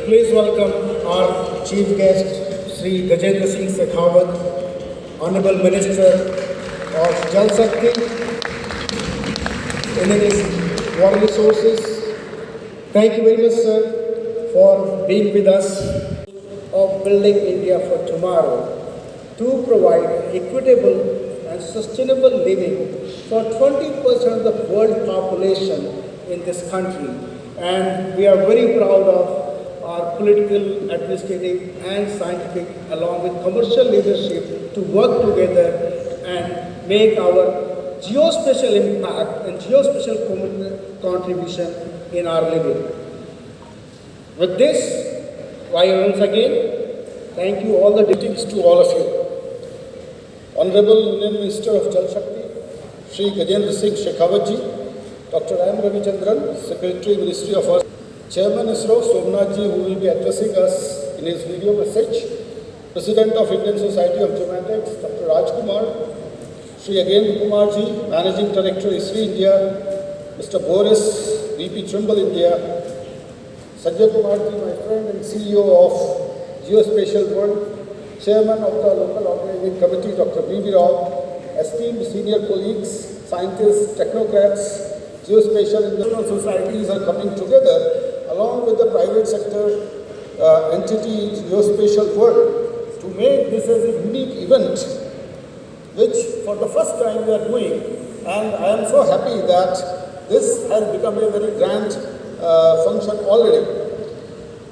Please welcome our chief guest, Sri Gajendra Singh Shekhawat, Honorable Minister of Jal Shakti, Indian Water Resources. Thank you very much, sir, for being with us of building India for tomorrow to provide equitable and sustainable living for 20% of the world population in this country. And we are very proud of our political, administrative and scientific along with commercial leadership to work together and make our geospatial impact and geospatial contribution in our living. With this, once again, thank you all the greetings to all of you. Honorable Union Minister of Jal Shakti, Sri Gajendra Singh Shekhawat ji, Dr. M. Ravichandran, Secretary, Ministry of Earth, Chairman ISRO, Somnath ji, who will be addressing us in his video message, President of Indian Society of Geomatics, Dr. Rajkumar, Sri Agendra Kumar ji, Managing Director, ISRI India, Mr. Boris, VP Trimble India, Sanjay Kumar ji, my friend and CEO of Geospatial World, Chairman of the Local Organizing Committee, Dr. B.V. Rao, esteemed senior colleagues, scientists, technocrats, geospatial and international societies are coming together along with the private sector entity, Geospatial World, to make this as a unique event, which for the first time we are doing. And I am so happy that this has become a very grand function already.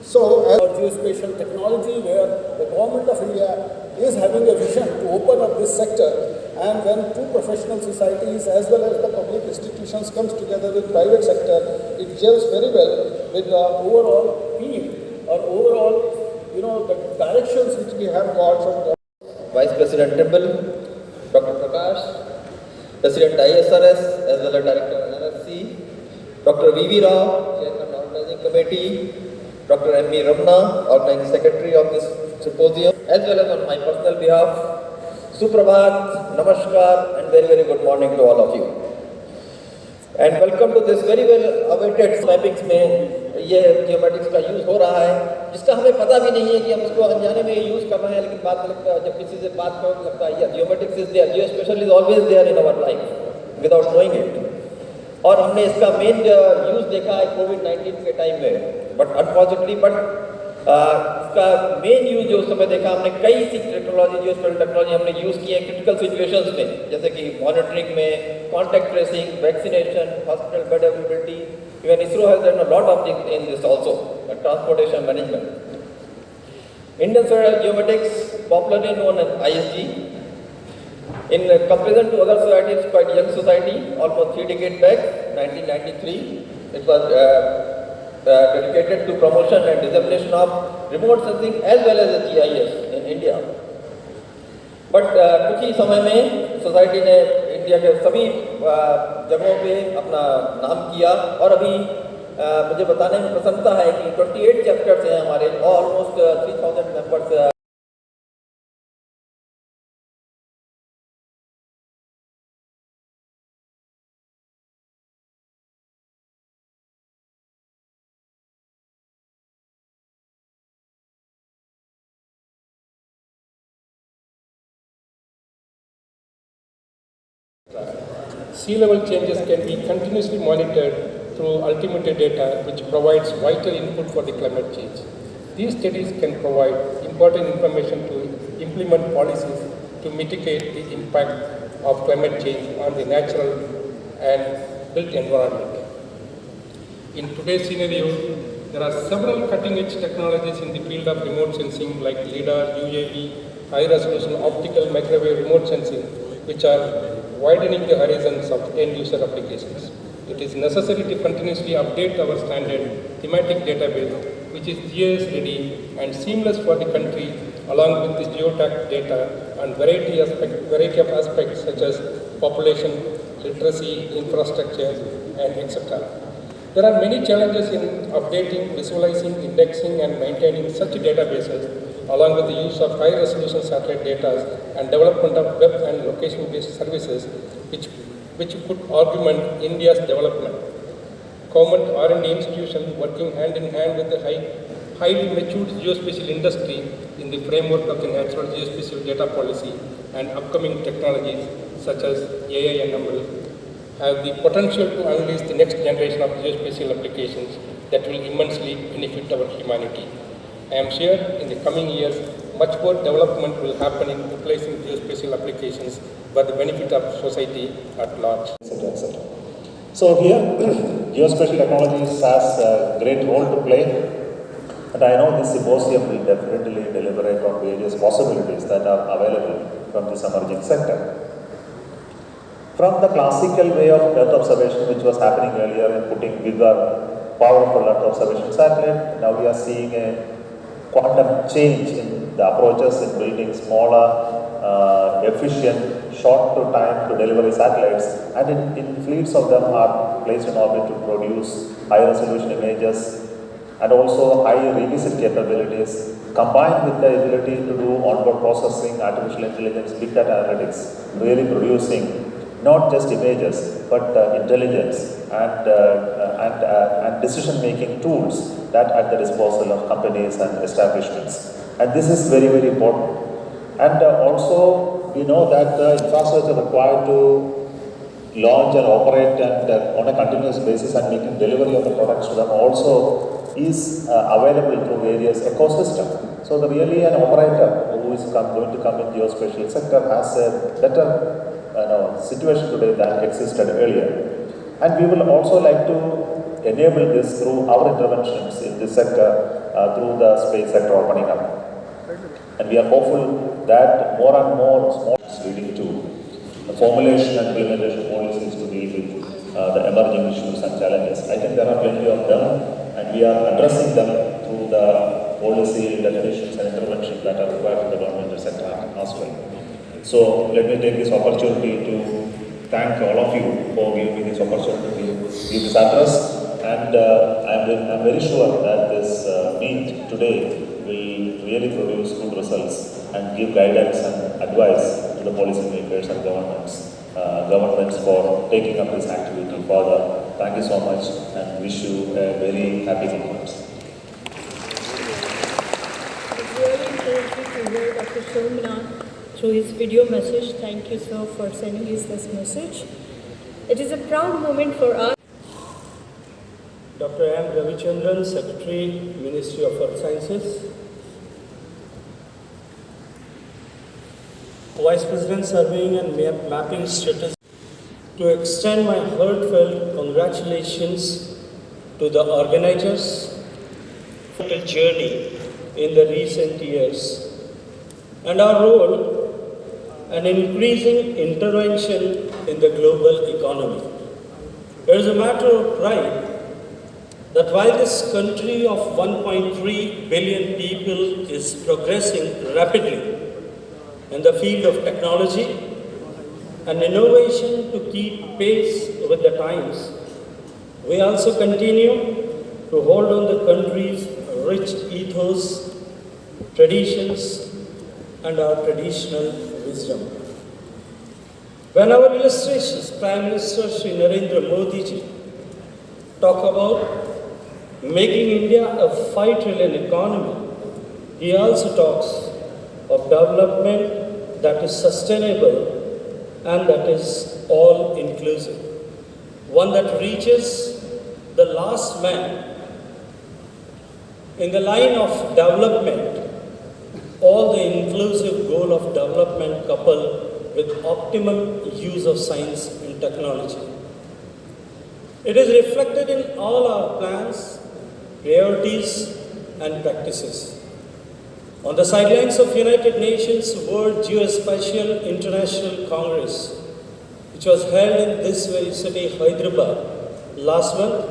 So, as geospatial technology, where the government of India is having a vision to open up this sector, and when two professional societies as well as the public institutions comes together with private sector, it gels very well with the overall theme or overall, the directions which we have got from the Vice President Trimble, Dr. Prakash, President ISRS as well as Director NRSC, Dr. V.V. Rao, Chairman Organizing Committee, Dr. M.E. Ramna, Organizing Secretary of this symposium, as well as on my personal behalf, Suprabhat, Namaskar, and very, very good morning to all of you. And welcome to this very well awaited mappings में ये geomatics का use हो रहा है, जिसका हमें पता भी नहीं है कि हम इसको अनजाने में यूज़ कर रहे हैं, लेकिन बात लगता है जब किसी से बात करो लगता है geomatics is there, geospatial is always there in our life without knowing it. और हमने इसका मेन यूज़ देखा है कोविड-19 के टाइम में, बट अनफॉर्चुनेटली इसका मेन यूज़ जो उस समय देखा हमने कई सी टेक्नोलॉजी जियोस्पेशियल टेक्नोलॉजी हमने यूज़ की है क्रिटिकल सिचुएशंस में, जैसे कि मॉनिटरिंग में, contact tracing, vaccination, hospital bed availability, even ISRO has done a lot of things in this also, transportation management. Indian Society of Geomatics, popularly known as ISG, in comparison to other societies, it's quite a young society, almost 3 decades back, 1993. It was dedicated to promotion and dissemination of remote sensing as well as the GIS in India. But कुछ ही समय में society ने India के सभी जगहों पे अपना नाम किया और अभी मुझे बताने में प्रसन्नता है कि 28 चैप्टर्स हैं हमारे, almost 3000 members. Sea level changes can be continuously monitored through altimeter data, which provides vital input for the climate change. These studies can provide important information to implement policies to mitigate the impact of climate change on the natural and built environment. In today's scenario, there are several cutting-edge technologies in the field of remote sensing like LIDAR, UAV, high-resolution optical microwave remote sensing, which are widening the horizons of end-user applications. It is necessary to continuously update our standard thematic database, which is GIS-ready and seamless for the country, along with the geotech data and variety of aspects such as population, literacy, infrastructure, and etc. There are many challenges in updating, visualizing, indexing, and maintaining such databases, along with the use of high-resolution satellite data and development of web and location-based services, which could augment India's development. Government R&D institutions working hand in hand with the highly matured geospatial industry in the framework of the National Geospatial Data Policy and upcoming technologies such as AI and ML have the potential to unleash the next generation of geospatial applications that will immensely benefit our humanity. I am sure in the coming years, much more development will happen in utilizing geospatial applications for the benefit of society at large. Etc. etc. So here, geospatial technologies has a great role to play, and I know this symposium will definitely deliberate on various possibilities that are available from this emerging sector. From the classical way of Earth observation, which was happening earlier in putting bigger, powerful Earth observation satellite, now we are seeing a quantum change in the approaches in building smaller, efficient, short to time to delivery satellites, and in fleets of them are placed in orbit to produce high resolution images and also high revisit capabilities, combined with the ability to do onboard processing, artificial intelligence, big data analytics, really producing not just images but intelligence and decision-making tools that at the disposal of companies and establishments. And this is very, very important. And also, we know that the infrastructure required to launch and operate and on a continuous basis and making delivery of the products to them also is available through various ecosystems. So, really an operator who is going to come in geospatial sector has a better situation today than existed earlier. And we will also like to enable this through our interventions in this sector through the space sector opening up. And we are hopeful that more and more small leading to the formulation and implementation policies to deal with the emerging issues and challenges. I think there are plenty of them, and we are addressing them through the policy definitions and interventions that are required from the governmental sector as well. So let me take this opportunity to thank all of you for giving me this opportunity to give this address, and I'm very sure that this meet today will really produce good results and give guidance and advice to the policymakers and governments for taking up this activity further. Thank you so much and wish you a very happy conference. It's really encouraging to hear Dr. Somnath through his video message. Thank you, sir, for sending us this message. It is a proud moment for us. Dr. M. Ravichandran, Secretary, Ministry of Earth Sciences. Vice President, Surveying and Mapping Statistics. To extend my heartfelt congratulations to the organizers for the journey in the recent years and our role an increasing intervention in the global economy. It is a matter of pride that while this country of 1.3 billion people is progressing rapidly in the field of technology and innovation to keep pace with the times, we also continue to hold on the country's rich ethos, traditions, and our traditional wisdom. When our illustrious Prime Minister Shri Narendra Modi ji talk about making India a 5 trillion economy, he also talks of development that is sustainable and that is all-inclusive, one that reaches the last man in the line of development, all the inclusive goal of development coupled with optimum use of science and technology. It is reflected in all our plans, priorities, and practices. On the sidelines of United Nations World Geospatial International Congress, which was held in this very city, Hyderabad, last month,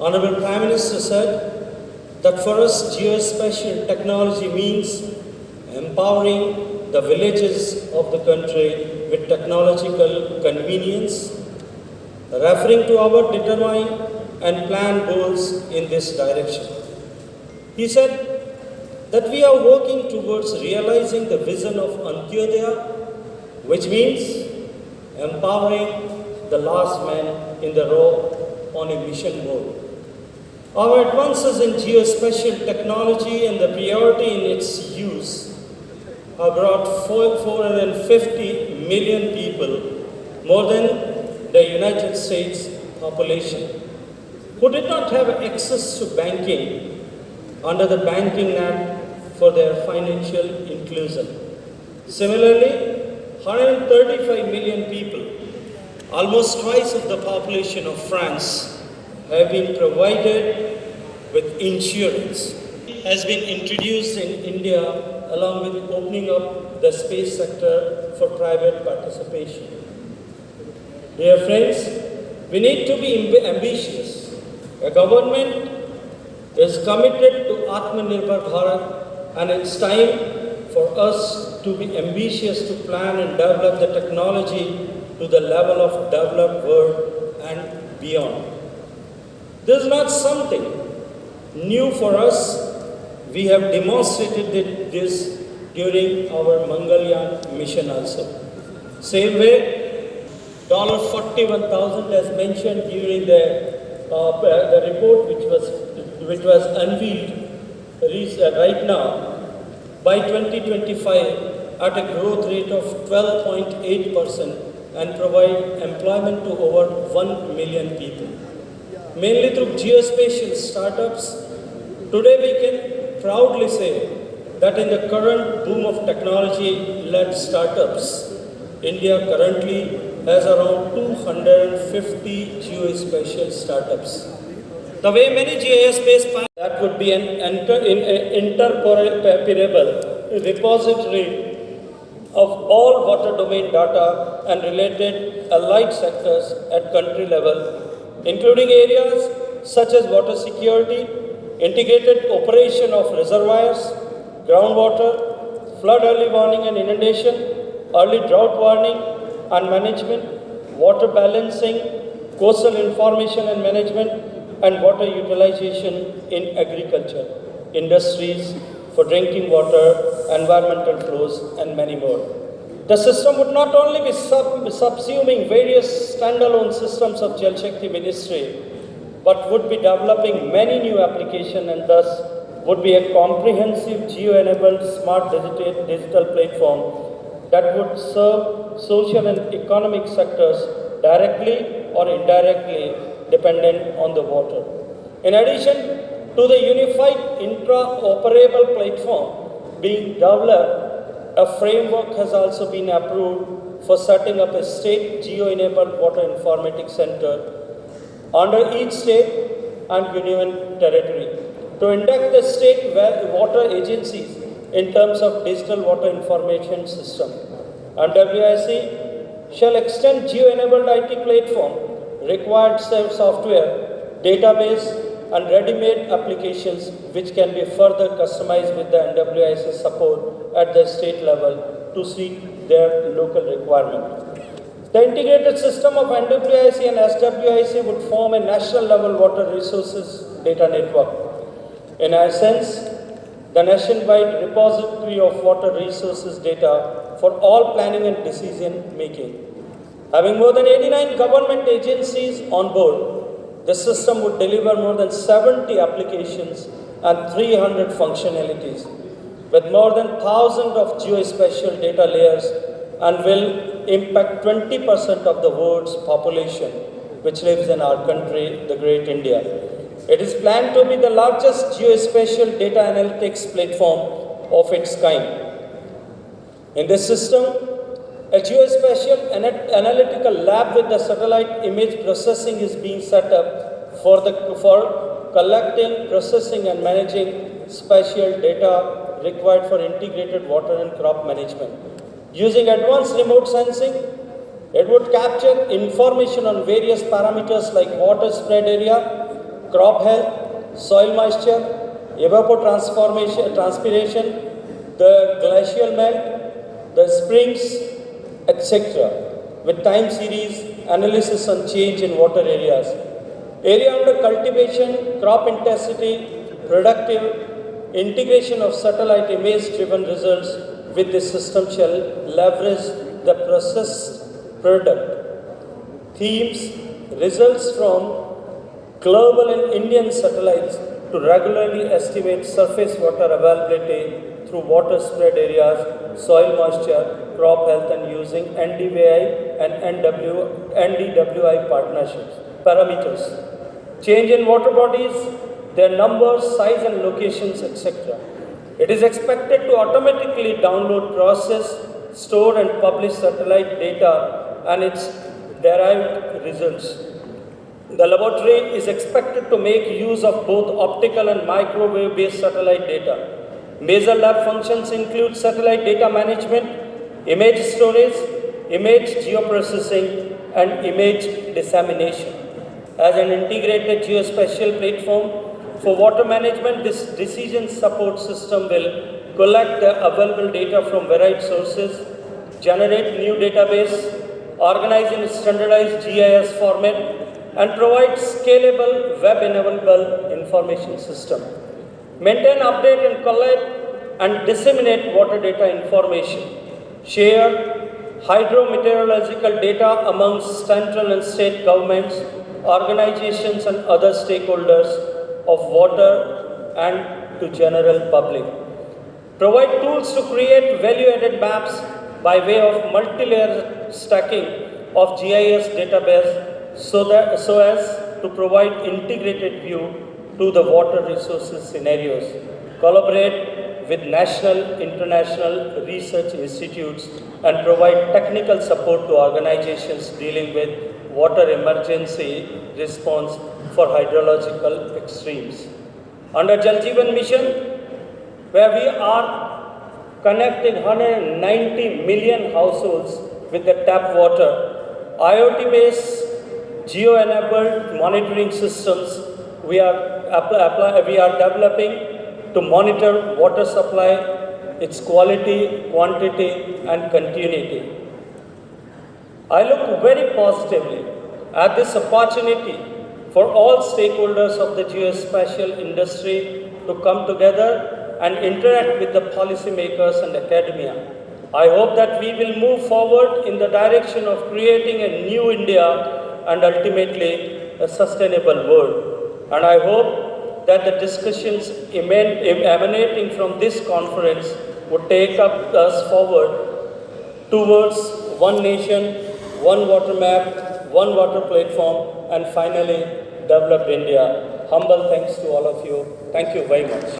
Honorable Prime Minister said that for us geospatial technology means empowering the villages of the country with technological convenience, referring to our determined and planned goals in this direction. He said that we are working towards realizing the vision of Antyodaya, which means empowering the last man in the row on a mission mode. Our advances in geospatial technology and the priority in its use have brought 450 million people, more than the United States population, who did not have access to banking under the Banking Act for their financial inclusion. Similarly, 135 million people, almost twice of the population of France, have been provided with insurance. Has been introduced in India along with opening up the space sector for private participation. Dear friends, we need to be ambitious. A government is committed to Atmanirbhar Bharat, and it's time for us to be ambitious to plan and develop the technology to the level of developed world and beyond. This is not something new for us. We have demonstrated this during our Mangalyaan mission also. Same way, $41,000 as mentioned during the report which was unveiled right now, by 2025 at a growth rate of 12.8% and provide employment to over 1 million people. Mainly through geospatial startups, today we can proudly say that in the current boom of technology-led startups, India currently has around 250 geospatial startups. The way many GIS-based that would be an interoperable repository of all water domain data and related allied sectors at country level, including areas such as water security, integrated operation of reservoirs, groundwater, flood early warning and inundation, early drought warning and management, water balancing, coastal information and management, and water utilization in agriculture, industries, for drinking water, environmental flows, and many more. The system would not only be subsuming various standalone systems of Jal Shakti Ministry, but would be developing many new applications and thus would be a comprehensive geo-enabled smart digital platform that would serve social and economic sectors directly or indirectly dependent on the water. In addition to the unified intra-operable platform being developed, a framework has also been approved for setting up a state geo-enabled water informatics center under each state and union territory to induct the state water agencies in terms of digital water information system. And WIC shall extend geo-enabled IT platform, required software, database, and ready-made applications which can be further customized with the NWIC support at the state level to suit their local requirement. The integrated system of NWIC and SWIC would form a national level water resources data network. In essence, the nationwide repository of water resources data for all planning and decision making. Having more than 89 government agencies on board, the system would deliver more than 70 applications and 300 functionalities with more than 1,000 of geospatial data layers and will impact 20% of the world's population which lives in our country, the great India. It is planned to be the largest geospatial data analytics platform of its kind. In this system, a geospatial analytical lab with the satellite image processing is being set up for collecting, processing and managing spatial data required for integrated water and crop management. Using advanced remote sensing, it would capture information on various parameters like water spread area, crop health, soil moisture, evapotranspiration, the glacial melt, the springs, etc. with time series analysis on change in water areas. Area under cultivation, crop intensity, productive, integration of satellite image-driven results with this system shall leverage the processed product. Themes, results from global and Indian satellites to regularly estimate surface water availability through water spread areas, soil moisture, crop health, and using NDVI and NDWI partnerships parameters. Change in water bodies, their numbers, size, and locations, etc. It is expected to automatically download, process, store, and publish satellite data and its derived results. The laboratory is expected to make use of both optical and microwave-based satellite data. Major lab functions include satellite data management, image storage, image geoprocessing, and image dissemination. As an integrated geospatial platform for water management, this decision support system will collect the available data from varied sources, generate new database, organize in standardized GIS format, and provide scalable web-enabled information system. Maintain, update, and collect and disseminate water data information. Share hydrometeorological data amongst central and state governments, organizations, and other stakeholders of water and to general public. Provide tools to create value-added maps by way of multi-layer stacking of GIS database so as to provide integrated view to the water resources scenarios. Collaborate with national, international research institutes and provide technical support to organizations dealing with water emergency response for hydrological extremes. Under Jal Jeevan Mission, where we are connecting 190 million households with the tap water, IoT-based geo-enabled monitoring systems we are developing to monitor water supply, its quality, quantity, and continuity. I look very positively at this opportunity for all stakeholders of the geospatial industry to come together and interact with the policymakers and academia. I hope that we will move forward in the direction of creating a new India and ultimately a sustainable world. And I hope that the discussions emanating from this conference would take us forward towards one nation, one water map, one water platform, and finally, developed India. Humble thanks to all of you. Thank you very much.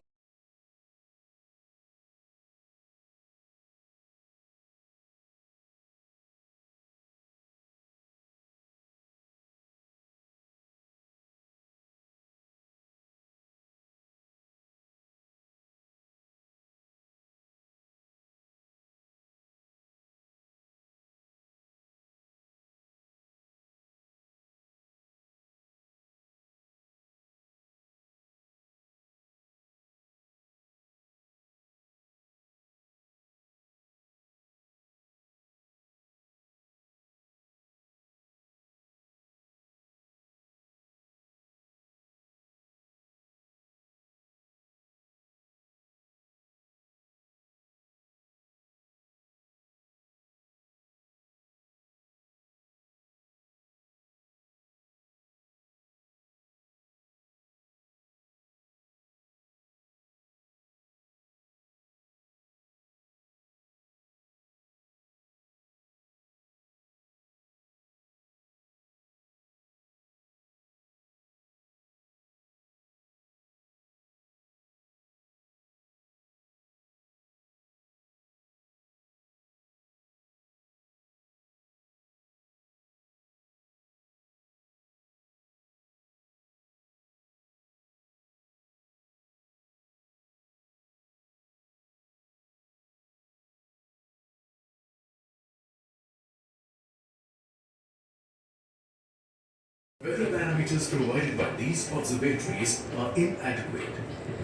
Weather parameters provided by these observatories are inadequate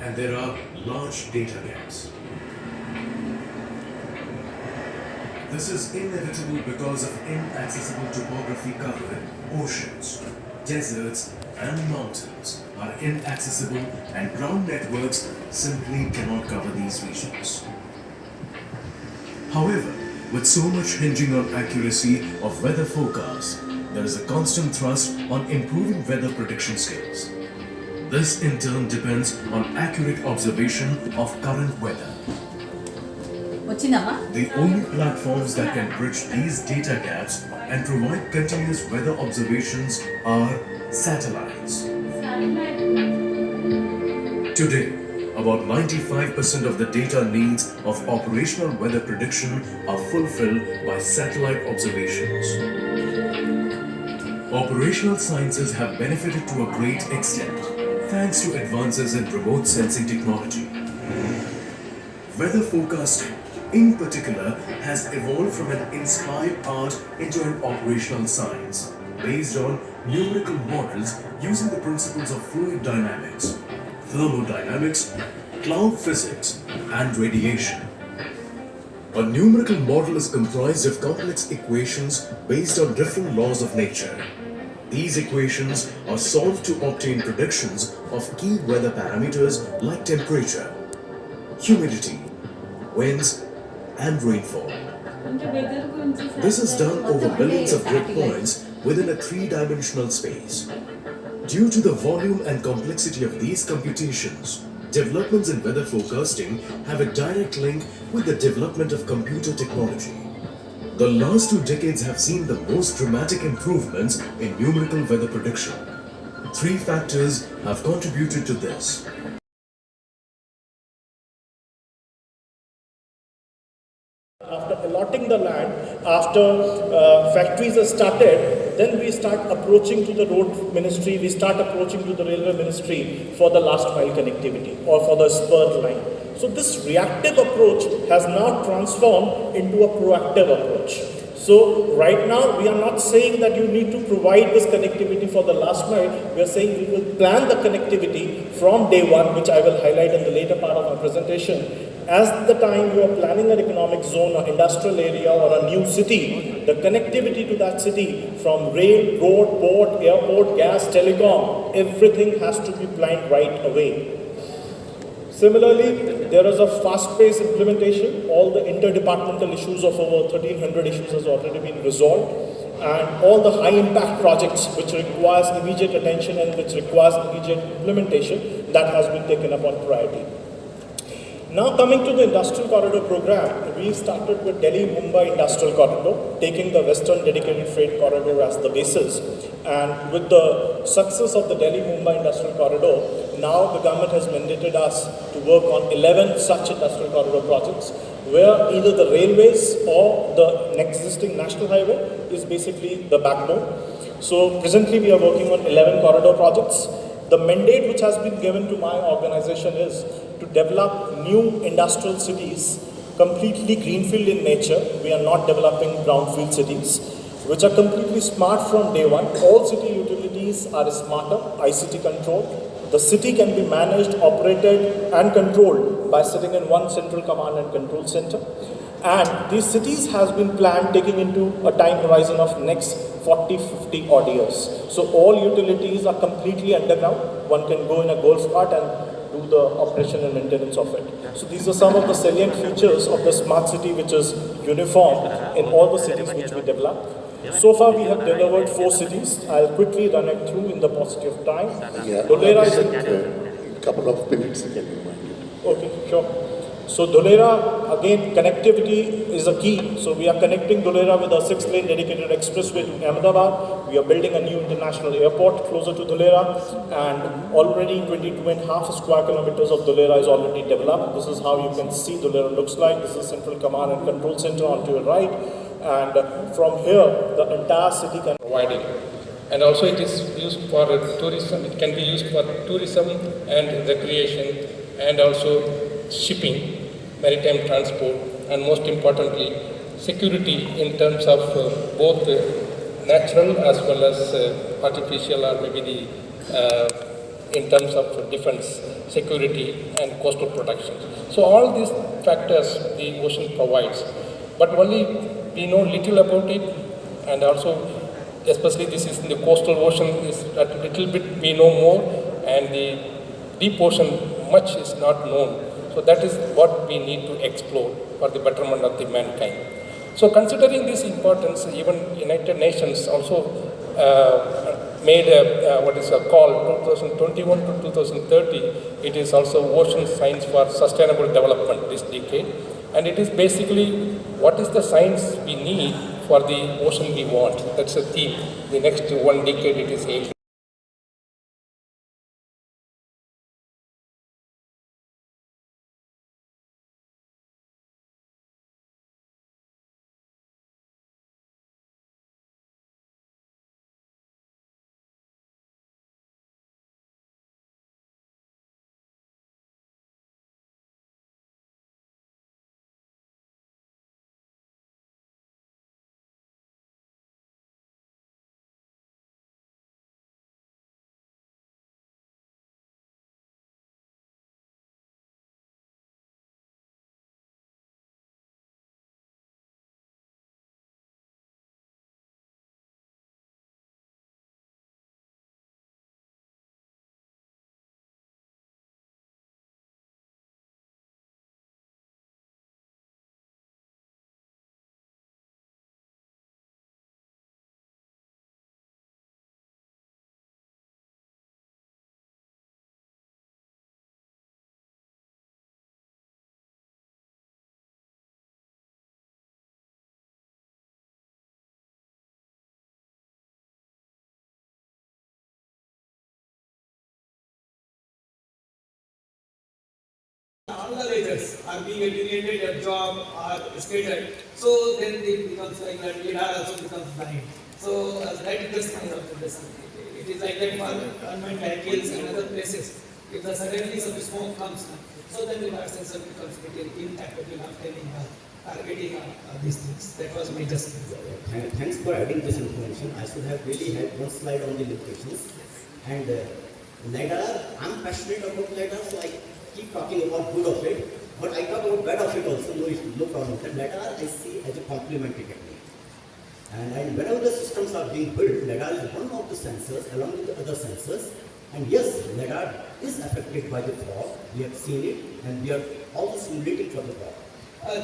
and there are large data gaps. This is inevitable because of inaccessible topography covered oceans, deserts and mountains are inaccessible and ground networks simply cannot cover these regions. However, with so much hinging on accuracy of weather forecasts, there is a constant thrust on improving weather prediction skills. This in turn depends on accurate observation of current weather. The only platforms that can bridge these data gaps and provide continuous weather observations are satellites. Today, about 95% of the data needs of operational weather prediction are fulfilled by satellite observations. Operational sciences have benefited to a great extent thanks to advances in remote sensing technology. Weather forecasting, in particular, has evolved from an inspired art into an operational science based on numerical models using the principles of fluid dynamics, thermodynamics, cloud physics, and radiation. A numerical model is comprised of complex equations based on different laws of nature. These equations are solved to obtain predictions of key weather parameters like temperature, humidity, winds, and rainfall. This is done over millions of grid points within a three-dimensional space. Due to the volume and complexity of these computations, developments in weather forecasting have a direct link with the development of computer technology. The last 2 decades have seen the most dramatic improvements in numerical weather prediction. 3 factors have contributed to this. After allotting the land, after factories are started, then we start approaching to the road ministry, we start approaching to the railway ministry for the last mile connectivity or for the spur line. So this reactive approach has now transformed into a proactive approach. So right now we are not saying that you need to provide this connectivity for the last mile. We are saying we will plan the connectivity from day one, which I will highlight in the later part of my presentation. As the time you are planning an economic zone or industrial area or a new city, the connectivity to that city from rail, road, port, airport, gas, telecom, everything has to be planned right away. Similarly, there is a fast-paced implementation. All the interdepartmental issues of over 1,300 issues has already been resolved. And all the high-impact projects which requires immediate attention and which requires immediate implementation, that has been taken up on priority. Now coming to the Industrial Corridor program, we started with Delhi-Mumbai Industrial Corridor, taking the Western Dedicated Freight Corridor as the basis. And with the success of the Delhi-Mumbai Industrial Corridor, now the government has mandated us to work on 11 such industrial corridor projects, where either the railways or the existing national highway is basically the backbone. So presently we are working on 11 corridor projects. The mandate which has been given to my organization is to develop new industrial cities, completely greenfield in nature. We are not developing brownfield cities, which are completely smart from day one. All city utilities are smarter, ICT controlled. The city can be managed, operated and controlled by sitting in one central command and control center. And these cities has been planned taking into a time horizon of next 40, 50 odd years. So all utilities are completely underground. One can go in a golf cart and do the operation and maintenance of it. So these are some of the salient features of the smart city which is uniform in all the cities which we develop. So far we have delivered 4 cities. I'll quickly run it through in the paucity of time. Yeah, Dholera is a couple of minutes again. Okay, sure. So Dholera, again, connectivity is a key. So we are connecting Dholera with a 6-lane dedicated expressway to Ahmedabad. We are building a new international airport closer to Dholera, and already 22.5 square kilometers of Dholera is already developed. This is how you can see Dholera looks like. This is Central Command and Control Center on to your right. And from here, the entire city can providing. And also it is used for tourism. It can be used for tourism and recreation, and also shipping, maritime transport, and most importantly, security in terms of both natural as well as artificial, or maybe the in terms of defense, security, and coastal protection. So all these factors the ocean provides, but only we know little about it, and also especially this is in the coastal ocean is a little bit we know more, and the deep ocean much is not known. So that is what we need to explore for the betterment of the mankind. So considering this importance, even United Nations also made what is called 2021 to 2030. It is also Ocean Science for Sustainable Development this decade. And it is basically what is the science we need for the ocean we want. That's the theme. The next one decade it is aimed. All the lasers are being eliminated, a job or scattered. So then it becomes like that, radar also becomes blind. So that is the kind of this. It is like that for unmanned vehicles and other places. If the suddenly some smoke comes, so then radar sensor becomes incapable of telling targeting these things. That was my just. Thanks for adding this information. I should have really had one slide on the locations. And LiDAR, I'm passionate about LiDAR, so I keep talking about good of it, but I talk about bad of it also, no problem. And LiDAR I see as a complementary technique. And whenever the systems are being built, LiDAR is one of the sensors along with the other sensors. And yes, LiDAR is affected by the fog. We have seen it, and we are also simulating for the fog.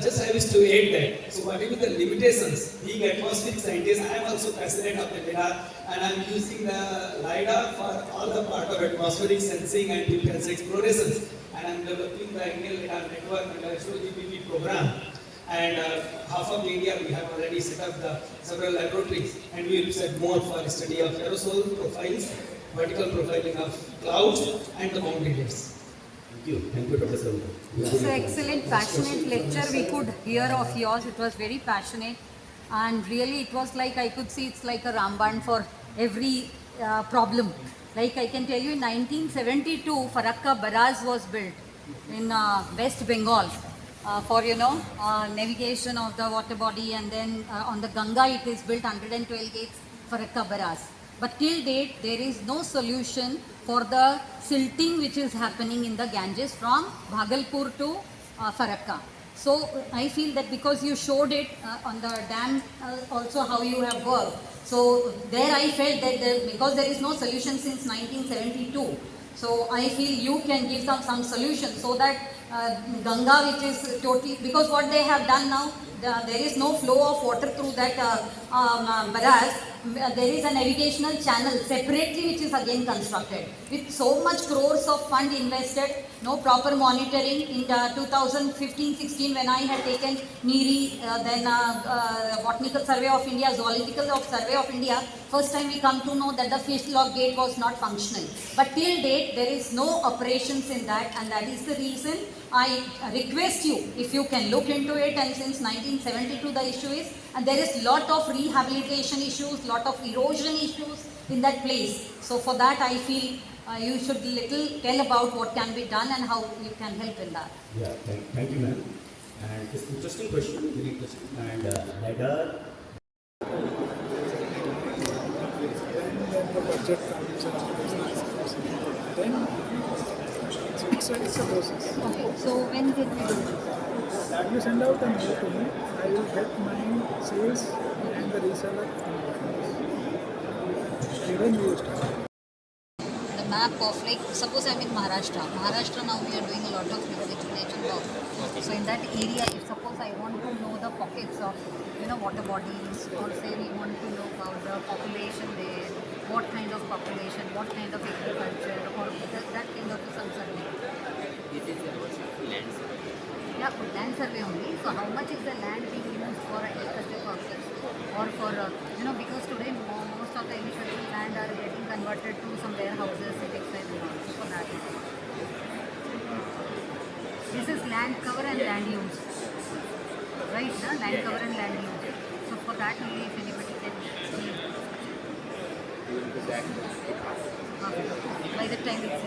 Just I wish to add that. So whatever the limitations, being atmospheric scientist, I am also passionate of the LiDAR, and I am using the LiDAR for all the part of atmospheric sensing and defense explorations. And I am developing the Indian LiDAR network under HOGPP program. And half of India we have already set up the several laboratories, and we will set more for study of aerosol profiles, vertical profiling of clouds and the mountain layers. Thank you, Professor. It's an excellent, passionate lecture we could hear of yours. It was very passionate, and really it was like I could see it's like a Ramban for every problem. Like I can tell you, in 1972, Farakka Barrage was built in West Bengal for navigation of the water body, and then on the Ganga it is built 112 gates Farakka Barrage. But till date, there is no solution for the silting which is happening in the Ganges from Bhagalpur to Farakka. So I feel that because you showed it on the dam also how you have worked. So there I felt that because there is no solution since 1972. So I feel you can give some solution so that Ganga, which is totally, because what they have done now, there is no flow of water through that barrage. There is a navigational channel separately which is again constructed. With so much crores of fund invested, no proper monitoring. In 2015-16 when I had taken NEERI, then Botanical Survey of India, Zoological Survey of India, first time we come to know that the fish lock gate was not functional. But till date there is no operations in that, and that is the reason I request you, if you can look into it. And since 1972 the issue is, and there is lot of rehabilitation issues, lot of erosion issues in that place. So for that I feel you should little tell about what can be done and how you can help in that. Yeah, thank you, ma'am. And it's interesting question, very interesting. And LiDAR. The budget comes then it's a process. Okay, so when did we do this? You send out a mail to me, I will get my sales and the reseller invoice. Then we will start. The map of, like, suppose I'm in Maharashtra. Maharashtra now we are doing a lot of rejuvenation work. So in that area, if suppose I want to know the pockets of, water bodies, or say we want to know about the population there, what kind of population, what kind of agriculture, or that kind of some survey. This is also land survey. Yeah, land survey only. So how much is the land being used for agriculture purpose, or for, because today most of the agricultural land are getting converted to some warehouses, textiles and all. So for that. This is land cover and land use. Right, no? Land cover and land use. So for that only, if anybody can see. By the time it's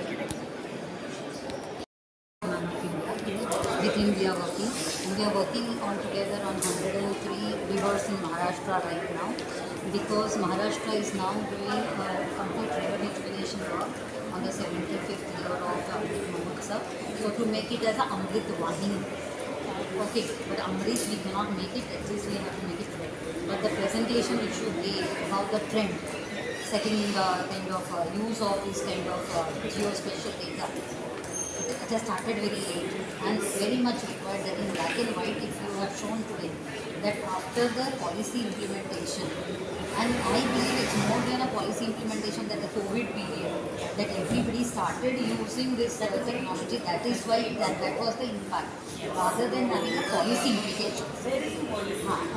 within we are working. And we are working on together on 103 rivers in Maharashtra right now, because Maharashtra is now doing complete river rejuvenation work on the 75th year of Amrit Mahotsav. So to make it as an Amrit Vahini. Okay, but Amrit we cannot make it, at least we have to make it right. But the presentation which you gave about the trend, setting the kind of use of this kind of geospatial data, it has started very late and very much required that in black and white, if you have shown today that after the policy implementation, and I believe it's more than a policy implementation, that the COVID period, that everybody started using this technology, that is why that was the impact, rather than having a policy implication.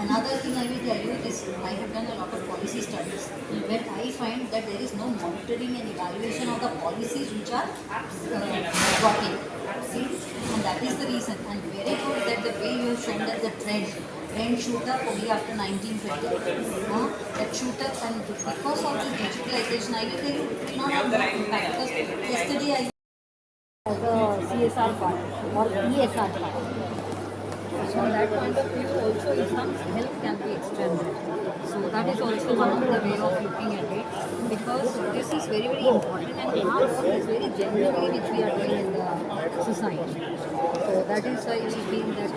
Another thing I will tell you is, I have done a lot of policy studies where I find that there is no monitoring and evaluation of the policies which are brought in. See? And that is the reason. And very good that the way you have shown that the trend shoot up only after 1920. That shoot up, and because of the digitalization, I will tell you, it will not have that impact. Because yesterday I as a CSR part or ESR part. So that point of view also, if some help can be extended. So that is also one of the way of looking at it, because this is very, very important, and our work is very genuinely which we are doing in the society. So that is why we feel that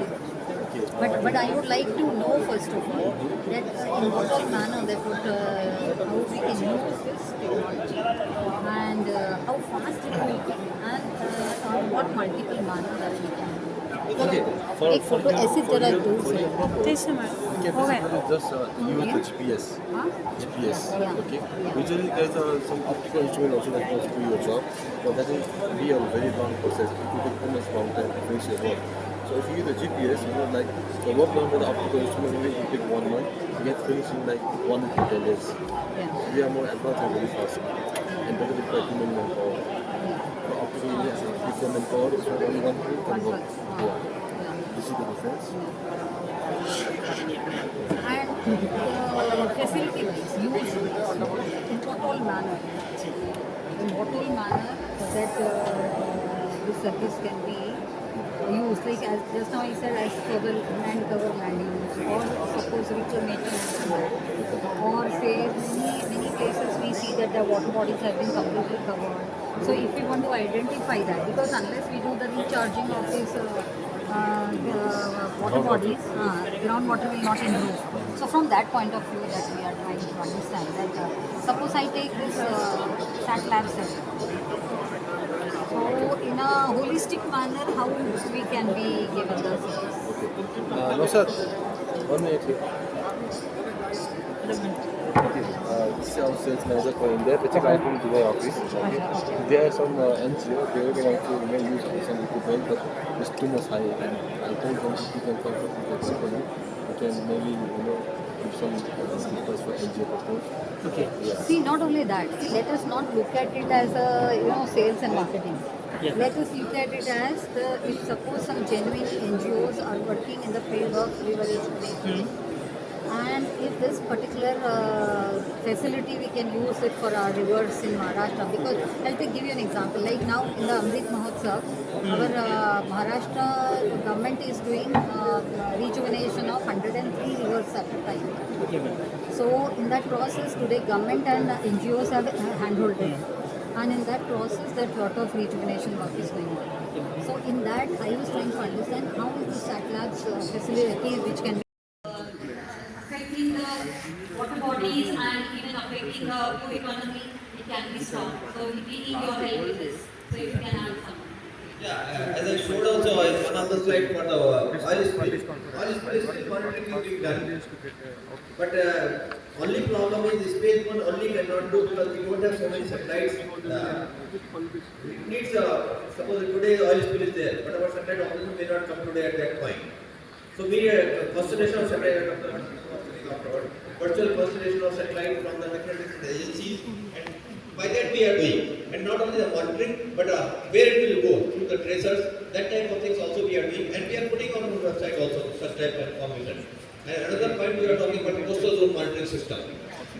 but I would like to know first of all that in what all manner that would how we can use this technology, and how fast it will be, and on what multiple manner that we can do. एक photo ऐसे जरा दूर से just use the GPS. GPS. Okay. Usually there's some optical instrument also that goes to your job, but that will be a very long process. It will take almost long time to finish your work. So if you use the GPS, like the work done with the optical instrument will take 1 month. You get finished in like 1 to 10 days. We are more advanced and very fast, and better with the human manpower. For optical, yes, if your manpower is only 1 tool can work. You see the difference? And facility-wise, use in what all manner that this service can be used, like as just now I said, as cover land use, or suppose rejuvenation, or say many places we see that the water bodies have been completely covered. So if we want to identify that, because unless we do the recharging of these water bodies, groundwater will not improve. So from that point of view that we are trying to understand that suppose I take this sat lab survey. So in a holistic manner, how we can be given the service? No sir, 1 minute here. Okay, this is our sales manager for India, which is I from Dubai office. Okay. There are some NGO, they would like to use some equipment, but it's too much high. And I told them if you can come to the company, you can maybe, give some request for NGO support. Okay. Yeah. See, not only that, let us not look at it as a sales and marketing. Yeah. Let us look at it as if suppose some genuine NGOs are working in the field of river rejuvenation, and if this particular facility we can use it for our rivers in Maharashtra, because I'll give you an example. Like now in the Amrit Mahotsav, our Maharashtra government is doing rejuvenation of 103 rivers at a time. So in that process today government and NGOs have handled it. And in that process, that lot of rejuvenation work is going on. So in that, I was trying to understand how is the sat labs facility which can be affecting the water bodies and even affecting the food economy, it can be stopped. So we need your help with this. So if you can add some. Yeah, as I showed also in one of the slides for the oil spill. Oil spill is still monitoring is being done. But only problem is the space one only cannot do because we don't have so many satellites. It needs suppose today oil spill is there, but our satellite operation may not come today at that point. So we need a constellation of satellite virtual constellation of satellite from the different agencies, and by that we are doing. And not only the monitoring, but where it will go through the tracers, that type of things also we are doing, and we are putting on our website also such type of information. And another point we are talking about coastal zone monitoring system.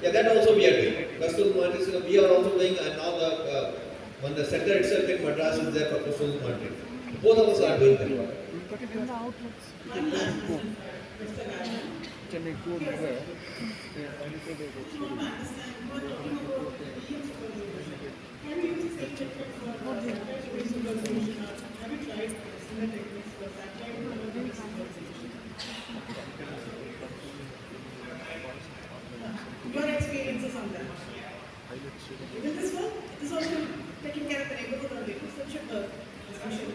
Yeah, that also we are doing. Coastal monitoring system we are also doing, and now the when the center itself in Madras is there for coastal zone monitoring. Both of us are doing that. Can I go there? Your experiences on that. Even this one, it is also taking care of the neighborhood only. So it should discussion.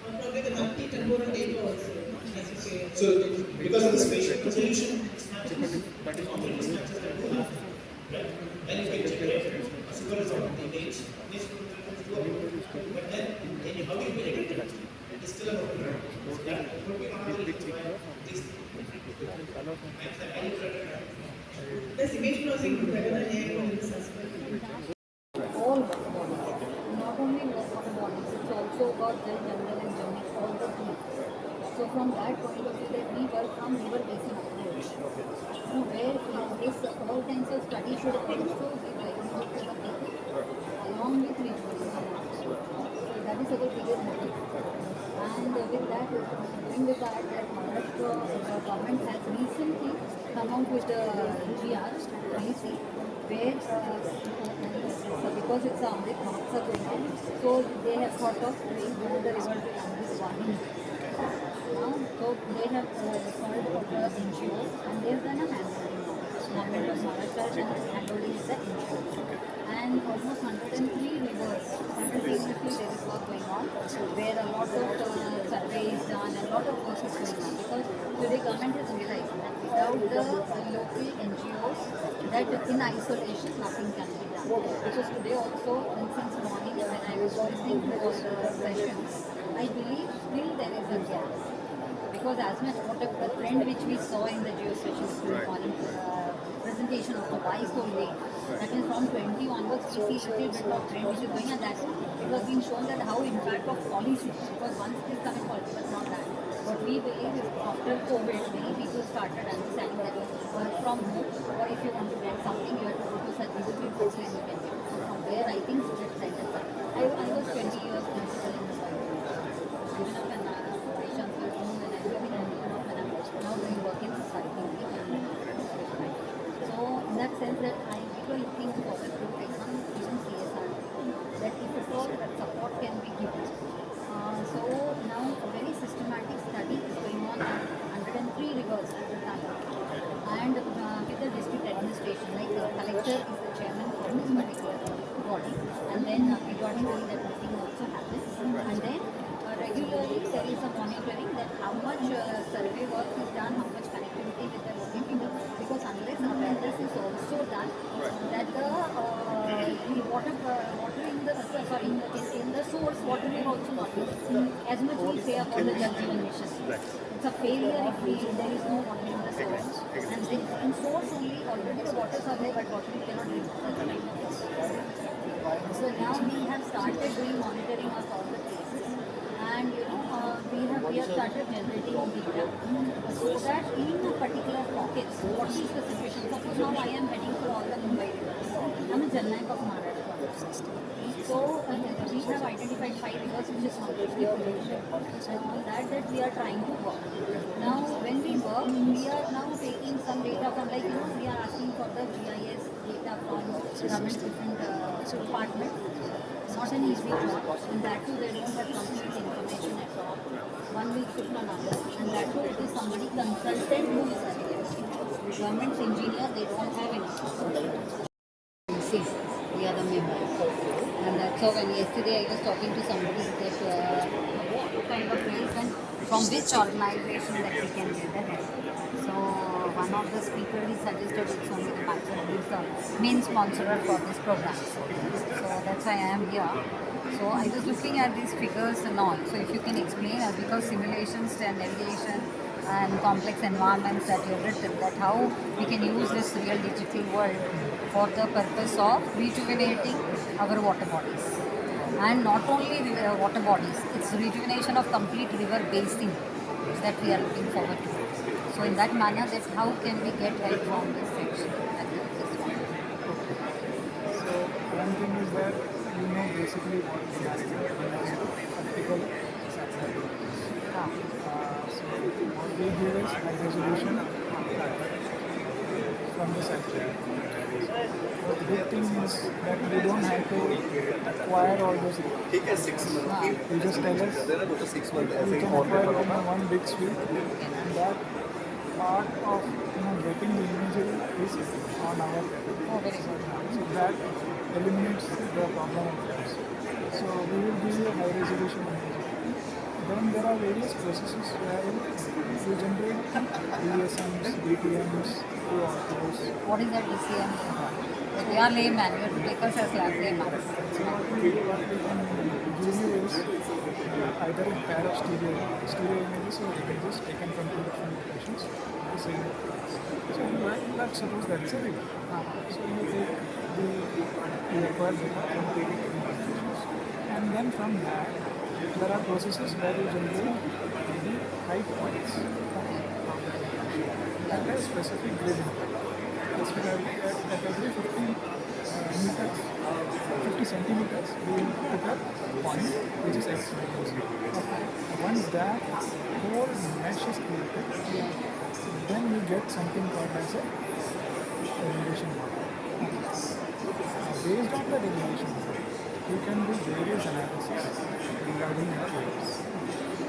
Probably the multi-temporal data also, as you say. So because of the spatial resolution, that is only the structure that we have. And you can generate a super result the image. This but then how do you predict it? It is still about this image processing better than AI in this aspect. All water bodies, not only water bodies, it's also about the jungle and journey, all the three. So from that point of view, that we work from river basin approach, where this all kinds of studies should also be livelihood to the people, along with rejuvenation. So that is our biggest motive. And with that, going with that Maharashtra government has recently come out with a GR policy where because it's Amrit Mahotsav going on, so they have thought of doing the river to Amrit Vahini. So they have called the NGOs and they have done a handholding now. Government of Maharashtra has handholding the NGOs. And almost 103 rivers simultaneously there is work going on where a lot of survey is done and a lot of work is going on because today government has realized that without the local NGOs that in isolation nothing can be done. Because today also since morning when I was listening to all the sessions, I believe still there is a gap. Because as much what the trend which we saw in the Geospatial morning presentation of the why so late, that is from 20 onwards we see a little bit of trend which is going, and that it was being shown that how impact of policy, because once it is coming policy, but not that. What we believe is after COVID, many people started understanding that work from home, or if you want to get something, you have to go to such visiting courses and you can get. So from there, I think that trend is that. I was 20 years principal in this even up and operations were doing and everything, and even up and now doing work in society. So in that sense that I really think forward to exam even CSR, that if at all that support can be given. So now a very systematic study is going on 103 rivers at the time, and with the district administration, like the collector is the chairman for this particular body, and then periodically that meeting also happens, and then regularly there is a monitoring that how much survey work is done, how much connectivity with the local people, because unless awareness is also done that the water in the water will also not be seen as much we say about the Jal Jeevan Mission. It's a failure if there is no water in the source. And in source only, already the waters are there, but water you cannot drink. So now we have started doing monitoring of all the places, and we have started generating data so that in a particular pockets, what is the situation? Suppose now I am heading for all the Mumbai rivers. I'm a Jannaik of Maharashtra. So we have identified 5 rivers which is completely polluted, and on that we are trying to work. Now when we work, we are now taking some data from, like we are asking for the GIS data from government different departments. Not an easy job, and that too they don't have complete information at all. One will shift another, and that too it is somebody consultant who is available. Government engineer, they don't have any. See, we are the members. And that's how when yesterday I was talking to somebody that what kind of place and from which organization that we can get the help. So one of the speakers he suggested it's only the maximum, who is the main sponsor for this program. So that's why I am here. So I was looking at these figures and all. So if you can explain us, because simulations and navigation and complex environments that you have written, that how we can use this real digital world for the purpose of rejuvenating our water bodies. And not only water bodies, it's rejuvenation of complete river basin that we are looking forward to. So in that manner, that how can we get help from this section? So one thing is that basically what we are doing optical satellite. So what they give is high resolution from the satellite. But the good thing is that we don't have to acquire all those data. You just tell us we can acquire it in one big sweep, and that part of getting the imagery is on our level. So that eliminates the problem of this. So we will give you a high resolution imagery. Then there are various processes where you generate DSMs, DTMs, autos. What is that DCM? We are layman, you have to take us as layman. So what we can give you is either a pair of stereo images or images taken from 2 different locations. The same. So let's suppose that's a river. So you take the required data from 2 different locations. And then from that, there are processes where you generate the height points of the location. That has specific grid impact. At every 50 meters, 50 centimeters, we will put a point which is X values. Once that whole mesh is created, then you get something called as a elevation model. Based on the elevation model, you can do various analysis regarding your layers.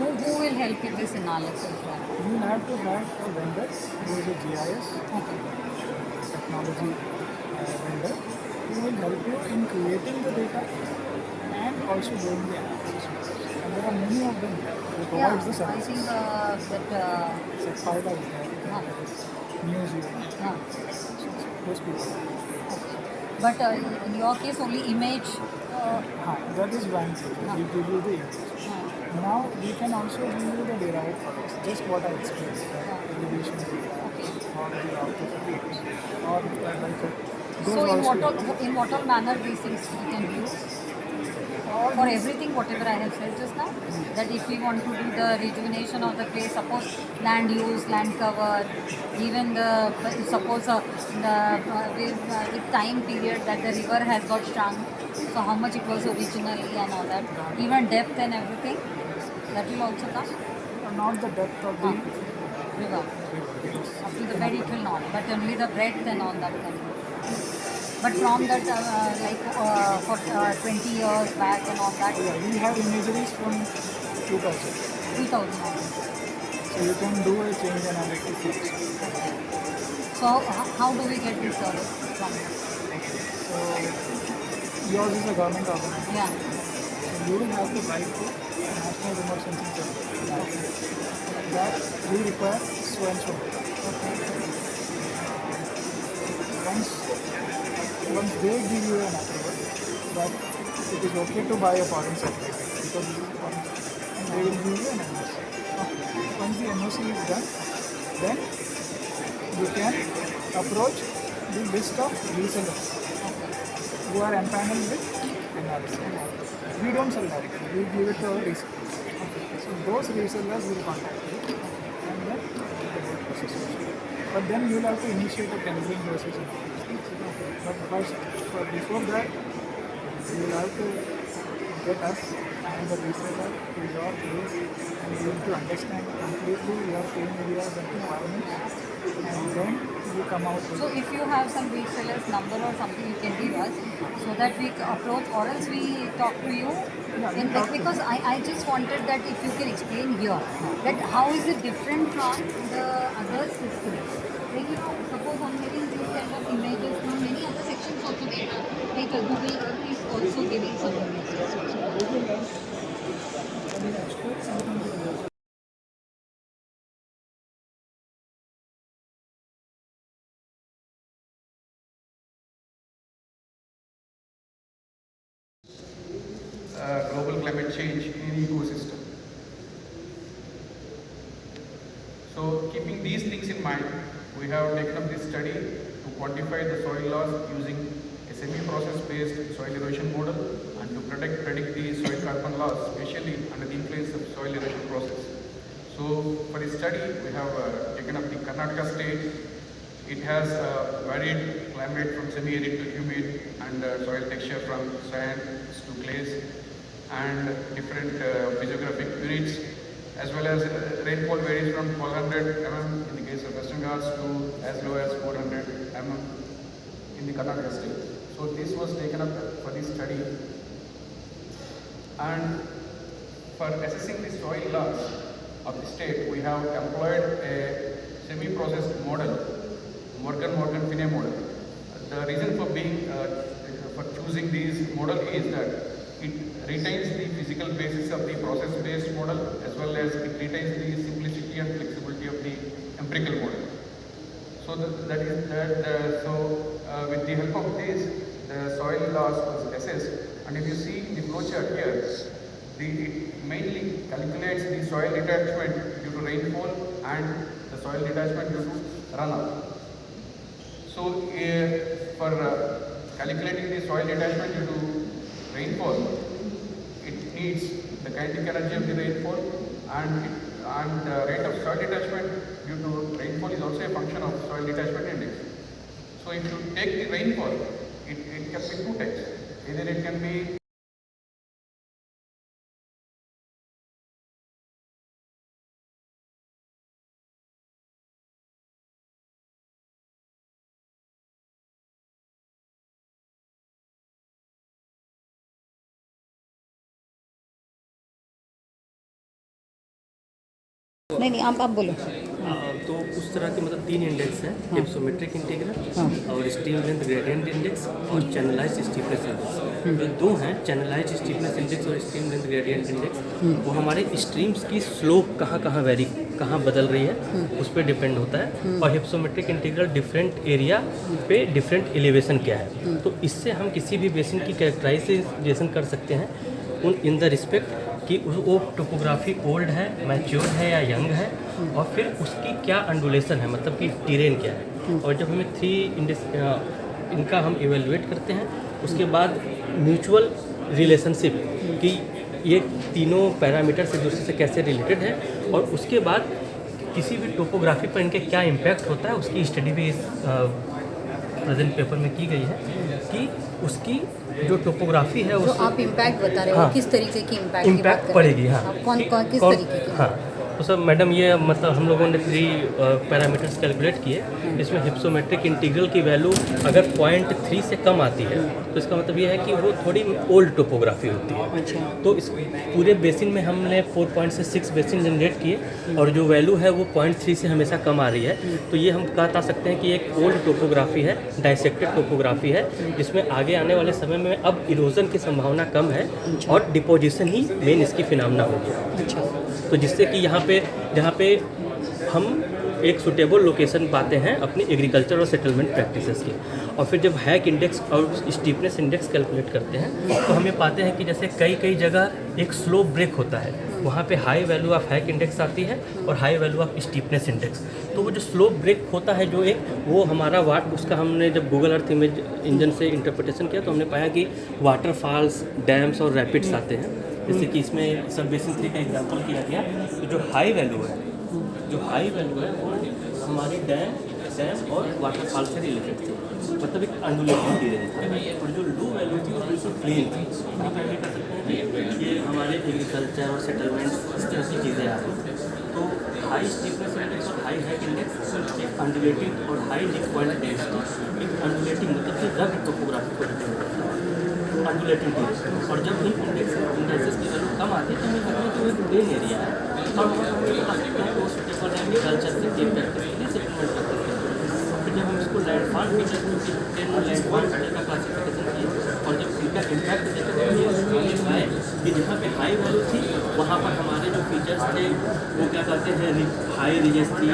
Who will help in this analysis? You will have to have a vendor who is a GIS technology vendor who will help you in creating the data and also doing the analysis. And there are many of them who provides the services. I think that Sephiroth is there, Museum, those people. But in your case, only image. That is one thing. We give you the image. Now we can also give you the derived products, just what I explained, elevation data, or the output fields, or like So in what all manner these things we can use? For everything, whatever I have said just now, that if we want to do the rejuvenation of the place, suppose land use, land cover, even suppose with time period that the river has got shrunk, so how much it was originally and all that, even depth and everything, that will also come? Not the depth of the river. Up to the bed it will not, but only the breadth and all that can. But from that, for 20 years back and all that? Yeah, we have imageries from 2000. 2000. So you can do a change analysis. So how do we get this service from you? So yours is a government organization. Yeah. So you will have to write to National Remote Sensing Service. That we require so and so. Once they give you an approval, that it is okay to buy a foreign satellite because this is a foreign satellite. And they will give you an NOC. Okay. Once the NOC is done, then you can approach the list of resellers who are empaneled with NRC. We don't sell directly, we give it to our resellers. So those resellers will contact you and then the whole process will start. But then you will have to initiate a tendering process. But first, before that, you will have to get us and the reseller to your place and you have to understand completely your pain areas and requirements, and then you come out with. So if you have some resellers number or something, you can give us so that we approach, or else we talk to you. Because I just wanted that if you can explain here that how is it different from the other systems. Like, you know, suppose I'm getting these kind of images from many other sections also they have. Like Google Earth is also giving some images. Global climate change in ecosystem. So keeping these things in mind, we have taken up this study to quantify the soil loss using a semi-process based soil erosion model and to predict the soil carbon loss, especially under the influence of soil erosion process. So for this study, we have taken up the Karnataka state. It has varied climate from semi-arid to humid and soil texture from sands to clays and different physiographic units, as well as rainfall varies from 400 mm in the case of Western Ghats to as low as 400 mm in the Karnataka state. So this was taken up for this study. And for assessing the soil loss of the state, we have employed a semi-processed model, Morgan-Finney model. The reason for choosing this model is that it retains the physical basis of the process-based model, as well as it retains the simplicity and flexibility of the empirical model. So with the help of this, the soil loss was assessed, and if you see the flowchart here, it mainly calculates the soil detachment due to rainfall and the soil detachment due to runoff. So for calculating the soil detachment due to rainfall, it needs the kinetic energy of the rainfall, and the rate of soil detachment due to rainfall is also a function of soil detachment index. So if you take the rainfall, it can be two types. Either it can be नहीं आप बोलो। तो उस तरह के मतलब 3 index हैं, hypsometric integral और स्ट्रीम लेंथ ग्रेडियंट इंडेक्स और चैनलाइज्ड स्टीफनेस इंडेक्स। जो दो हैं, चैनलाइज्ड स्टीफनेस इंडेक्स और स्ट्रीम लेंथ ग्रेडियंट इंडेक्स, वो हमारे स्ट्रीम्स की स्लोप कहाँ वेरी कहाँ बदल रही है उस पर डिपेंड होता है। और हिप्सोमेट्रिक इंटीग्रल डिफरेंट एरिया पे डिफरेंट एलिवेशन क्या है, तो इससे हम किसी भी बेसिन की कैरेक्टराइजेशन कर सकते हैं उन इन द रिस्पेक्ट कि वो टोपोग्राफी ओल्ड है, मैच्योर है या यंग है, और फिर उसकी क्या अंडुलेशन है, मतलब कि टेरेन क्या है। और जब हमें 3 इंडेक्स इनका हम इवेलुएट करते हैं, उसके बाद म्यूचुअल रिलेशनशिप कि ये तीनों पैरामीटर से दूसरे से कैसे रिलेटेड है, और उसके बाद किसी भी टोपोग्राफी पर इनके क्या इम्पैक्ट होता है उसकी स्टडी भी इस प्रेजेंट पेपर में की गई है कि उसकी जो टोपोग्राफी है जो आप इम्पैक्ट बता रहे हो, किस तरीके की इम्पैक्ट पड़ेगी। हाँ, कौन किस तरीके की? हाँ, तो सर मैडम ये मतलब हम लोगों ने 3 पैरामीटर्स कैलकुलेट किए। इसमें हिप्सोमेट्रिक इंटीग्रल की वैल्यू अगर 0.3 से कम आती है तो इसका मतलब ये है कि वो थोड़ी ओल्ड टोपोग्राफी होती है। अच्छा। तो इस पूरे बेसिन में हमने 4.6 बेसिन जनरेट किए, और जो वैल्यू है वो 0.3 से हमेशा कम आ रही है। तो ये हम बता सकते हैं कि एक ओल्ड टोपोग्राफी है, डाइसेक्टेड टोपोग्राफी है, जिसमें आगे आने वाले समय में अब इरोजन की संभावना कम है और डिपोजिशन ही मेन इसकी फिनोमेना होगी। अच्छा। तो जिससे कि यहाँ पे जहाँ पे हम एक सुटेबल लोकेशन पाते हैं अपनी एग्रीकल्चर और सेटलमेंट प्रैक्टिसेस की। और फिर जब हैक इंडेक्स और स्टीपनेस इंडेक्स कैलकुलेट करते हैं तो हमें पाते हैं कि जैसे कई जगह एक स्लोप ब्रेक होता है, वहाँ पे high value of hack index आती है और high value of steepness index. तो वो जो स्लोप ब्रेक होता है जो एक, वो हमारा उसका हमने जब गूगल अर्थ इमेज इंजन से इंटरप्रिटेशन किया तो हमने पाया कि वाटरफॉल्स, डैम्स और रैपिड्स आते हैं। जैसे कि इसमें सब बेसिन 3 का एग्जांपल किया गया, तो जो हाई वैल्यू है वो हमारे डैम और वाटरफॉल से रिलेटेड थी, मतलब एक अंडुलेटिंग टेरेन था। और जो लो वैल्यू थी वो बिल्कुल प्लेन थी। आप ये कह सकते हैं कि ये हमारे एग्रीकल्चर और सेटलमेंट इस तरह की चीज़ें आ रही। तो हाई स्टीपनेस इंडेक्स और हाई हैक इंडेक्स एक अंडुलेटिंग और हाई निक पॉइंट डेंसिटी, एक अंडुलेटिंग मतलब कि रग टोपोग्राफी को डिपेंड करता है, अंडुलेटिंग टेरेन। और जब इन इंडेक्सेस की वैल्यू कम आती है तो हमें लगता है कि वो एक प्लेन एरिया है और हम बता सकते हैं वो सुटेबल एग्रीकल्चर से टेक करते हैं, सेटलमेंट करते हैं। फिर जब हम इसको लैंडफॉल फीचर्स में लैंडफॉल का क्लासिफिकेशन किए और जब इनका इम्पैक्ट देखे तो ये पाए कि जहाँ पे हाई वैल्यू थी वहाँ पर हमारे जो फीचर्स थे वो क्या कहते हैं, हाई रीजन थी,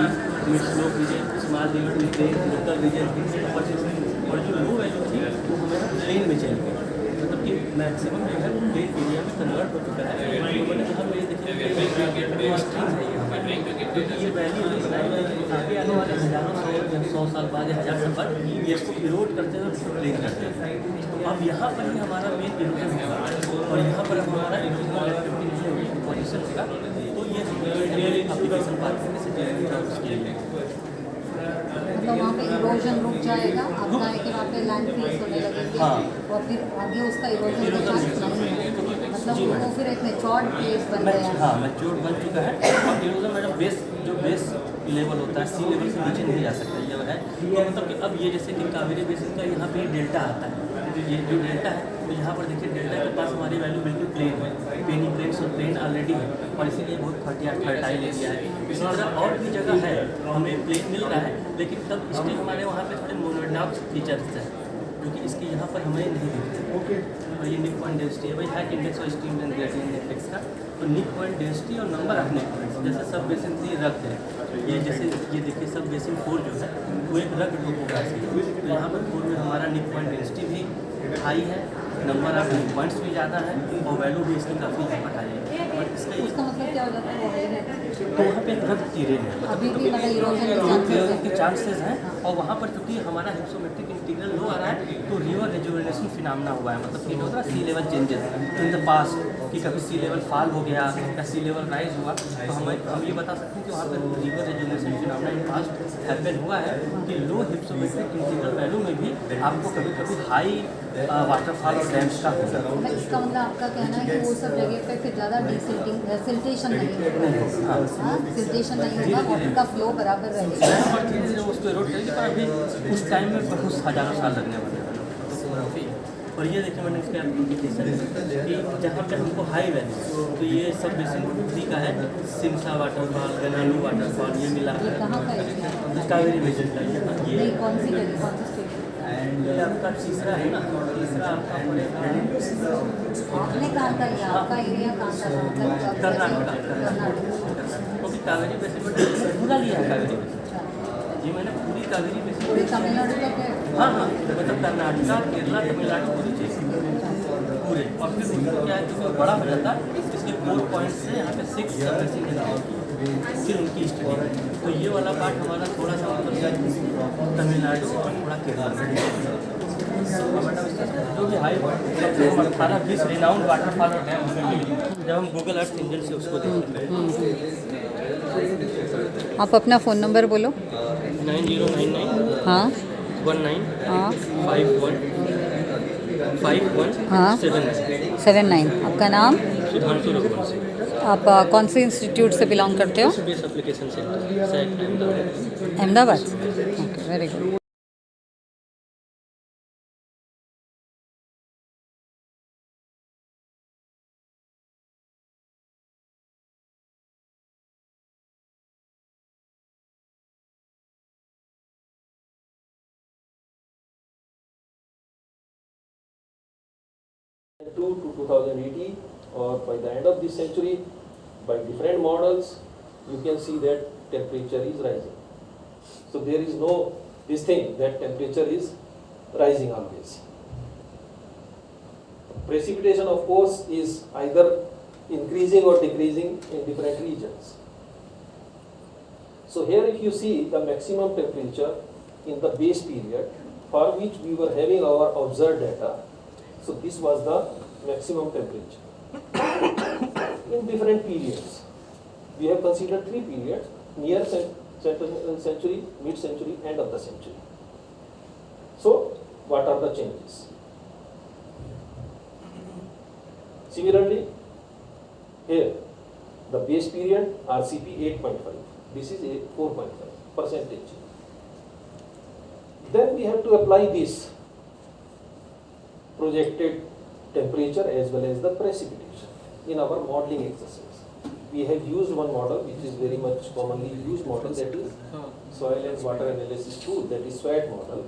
mid slope region, small region, local region, और जो लो वैल्यू थी वो हमें प्लेन में चली गई, मतलब कि मैक्सिमम जो है वो प्लेन एरिया में कन्वर्ट हो चुका है। यहाँ पे देखिए क्योंकि ये वैल्यू बनाई गई आगे आने वाले हज़ारों 100 साल बाद या 1000 साल बाद ये इसको इरोड करते हुए प्लेन करते हैं। तो अब यहाँ पर ही हमारा मेन इरोजन होगा और यहाँ पर हमारा इरोजन पोजिशन होगा। तो ये एप्लीकेशन पार्क में से उसके लिए तो वहाँ पे इरोजन रुक जाएगा, आपका है कि वहाँ पे लैंड फ्रीज होने लगेंगे। हाँ। और फिर आगे उसका इरोजन मतलब वो फिर एक मैच्योर्ड प्लेस बन गया। हाँ, मैच्योर्ड बन चुका है। और इरोजन मैडम बेस लेवल होता है, सी लेवल से नीचे नहीं जा सकता ये है। तो मतलब कि अब ये जैसे कि कावेरी बेसिन का यहाँ पे डेल्टा आता है, ये जो डेल्टा है तो यहाँ पर देखिए डेल्टा के पास हमारी वैल्यू बिल्कुल प्लेन है, पेनी प्लेन्स और प्लेन ऑलरेडी है और इसीलिए बहुत फर्टाइल एरिया है। इसी तरह और भी जगह है हमें प्लेन मिल रहा है, लेकिन तब स्टिल हमारे वहाँ पे थोड़े मोनोटॉप फीचर्स हैं जो कि इसके यहाँ पर हमें नहीं दिखते। और ये निक पॉइंट डेंसिटी है भाई, हैक इंडेक्स और स्टीम एंड ग्रेडियंट इंडेक्स का। तो निक पॉइंट डेंसिटी और नंबर ऑफ निक पॉइंट्स, जैसे सब बेसिन 3 रग है, ये जैसे ये देखिए सब बेसिन 4 जो है वो एक रग टोपोग्राफी है। तो यहाँ पर 4 में हमारा निक पॉइंट डेंसिटी भी हाई है, नंबर ऑफ निक पॉइंट्स भी ज़्यादा है और वैल्यू भी इसकी काफ़ी यहाँ पर हाई है। और इसका मतलब क्या हो जाता है वो हाई है? तो वहाँ पे एक रग टेरेन है, अभी भी मतलब इरोजन के चांसेस हैं। और वहाँ पर चूँकि हमारा हिप्सोमेट्रिक इंटीग्रल लो आ रहा है तो रिवर रिजुवेनेशन फिनोमेना हुआ है, मतलब कि जो होता है sea level changes in the past, कि कभी सी लेवल फॉल हो गया या सी लेवल राइज हुआ। तो हम ये बता सकते हैं कि वहाँ पर river rejuvenation phenomena in past happen हुआ है कि लो हिप्सोमेट्रिक इंटीग्रल वैल्यू में भी आपको कभी कभी हाई वाटरफॉल और डैम्स का होता है। इसका मतलब आपका कहना है कि वो सब जगह पे फिर ज़्यादा सिल्टेशन नहीं होगा, सिल्टेशन नहीं होगा, वाटर का फ्लो बराबर रहेगा। उसको रोड करेंगे पर अभी उस टाइम में बहुत हज़ारों साल लगने वाले हैं। और ये देखिए मैंने इसका एप्लीकेशन कि जहाँ पे हमको हाई वैल्यू, तो ये सब बेसिन 3 का है, सिमसा वाटरफॉल, गनालू वाटरफॉल, ये मिला है कावेरी बेसिन का। ये कौन सी स्टेट ये आपका तीसरा है ना, तीसरा आपका आपने कहाँ का लिया, आपका एरिया कहाँ का? कर्नाटक, क्योंकि कावेरी बेसिन में पूरा लिया है कावेरी बेसिन, ये मैंने पूरी कावेरी बेसिन पूरी तमिलनाडु का क्या? हाँ, मतलब कर्नाटका, केरला, तमिलनाडु पूरी चीज़ पूरे। और फिर उसको क्या है क्योंकि बड़ा हो जाता है इसके 4 पॉइंट से यहाँ पे 6 सब बेसिन फिर उनकी स्टडी। तो ये वाला पार्ट हमारा थोड़ा सा मतलब तमिलनाडु और थोड़ा केरला जो भी हाई 18-20 रिनाउंड वाटरफॉल और डैम जब हम गूगल अर्थ इंजन से उसको देखते हैं। आप अपना फ़ोन नंबर बोलो। 9099 हाँ 19 हाँ 51 हाँ 79। आपका नाम? सुधांशु रघुवंशी। आप कौन से इंस्टीट्यूट से बिलोंग करते हो? Base application centre Ahmedabad. Okay, very good. To 2080 or by the end of this century, by different models, you can see that temperature is rising. So there is no this thing that temperature is rising always. Precipitation, of course, is either increasing or decreasing in different regions. So here if you see the maximum temperature in the base period for which we were having our observed data, so this was the maximum temperature in different periods. We have considered 3 periods: near century, mid-century, end of the century. So what are the changes? Similarly, here the base period RCP 8.5. This is 4.5 percentage. Then we have to apply this projected temperature as well as the precipitation in our modeling exercise. We have used one model which is very much commonly used model, that is soil and water analysis tool, that is SWAT model,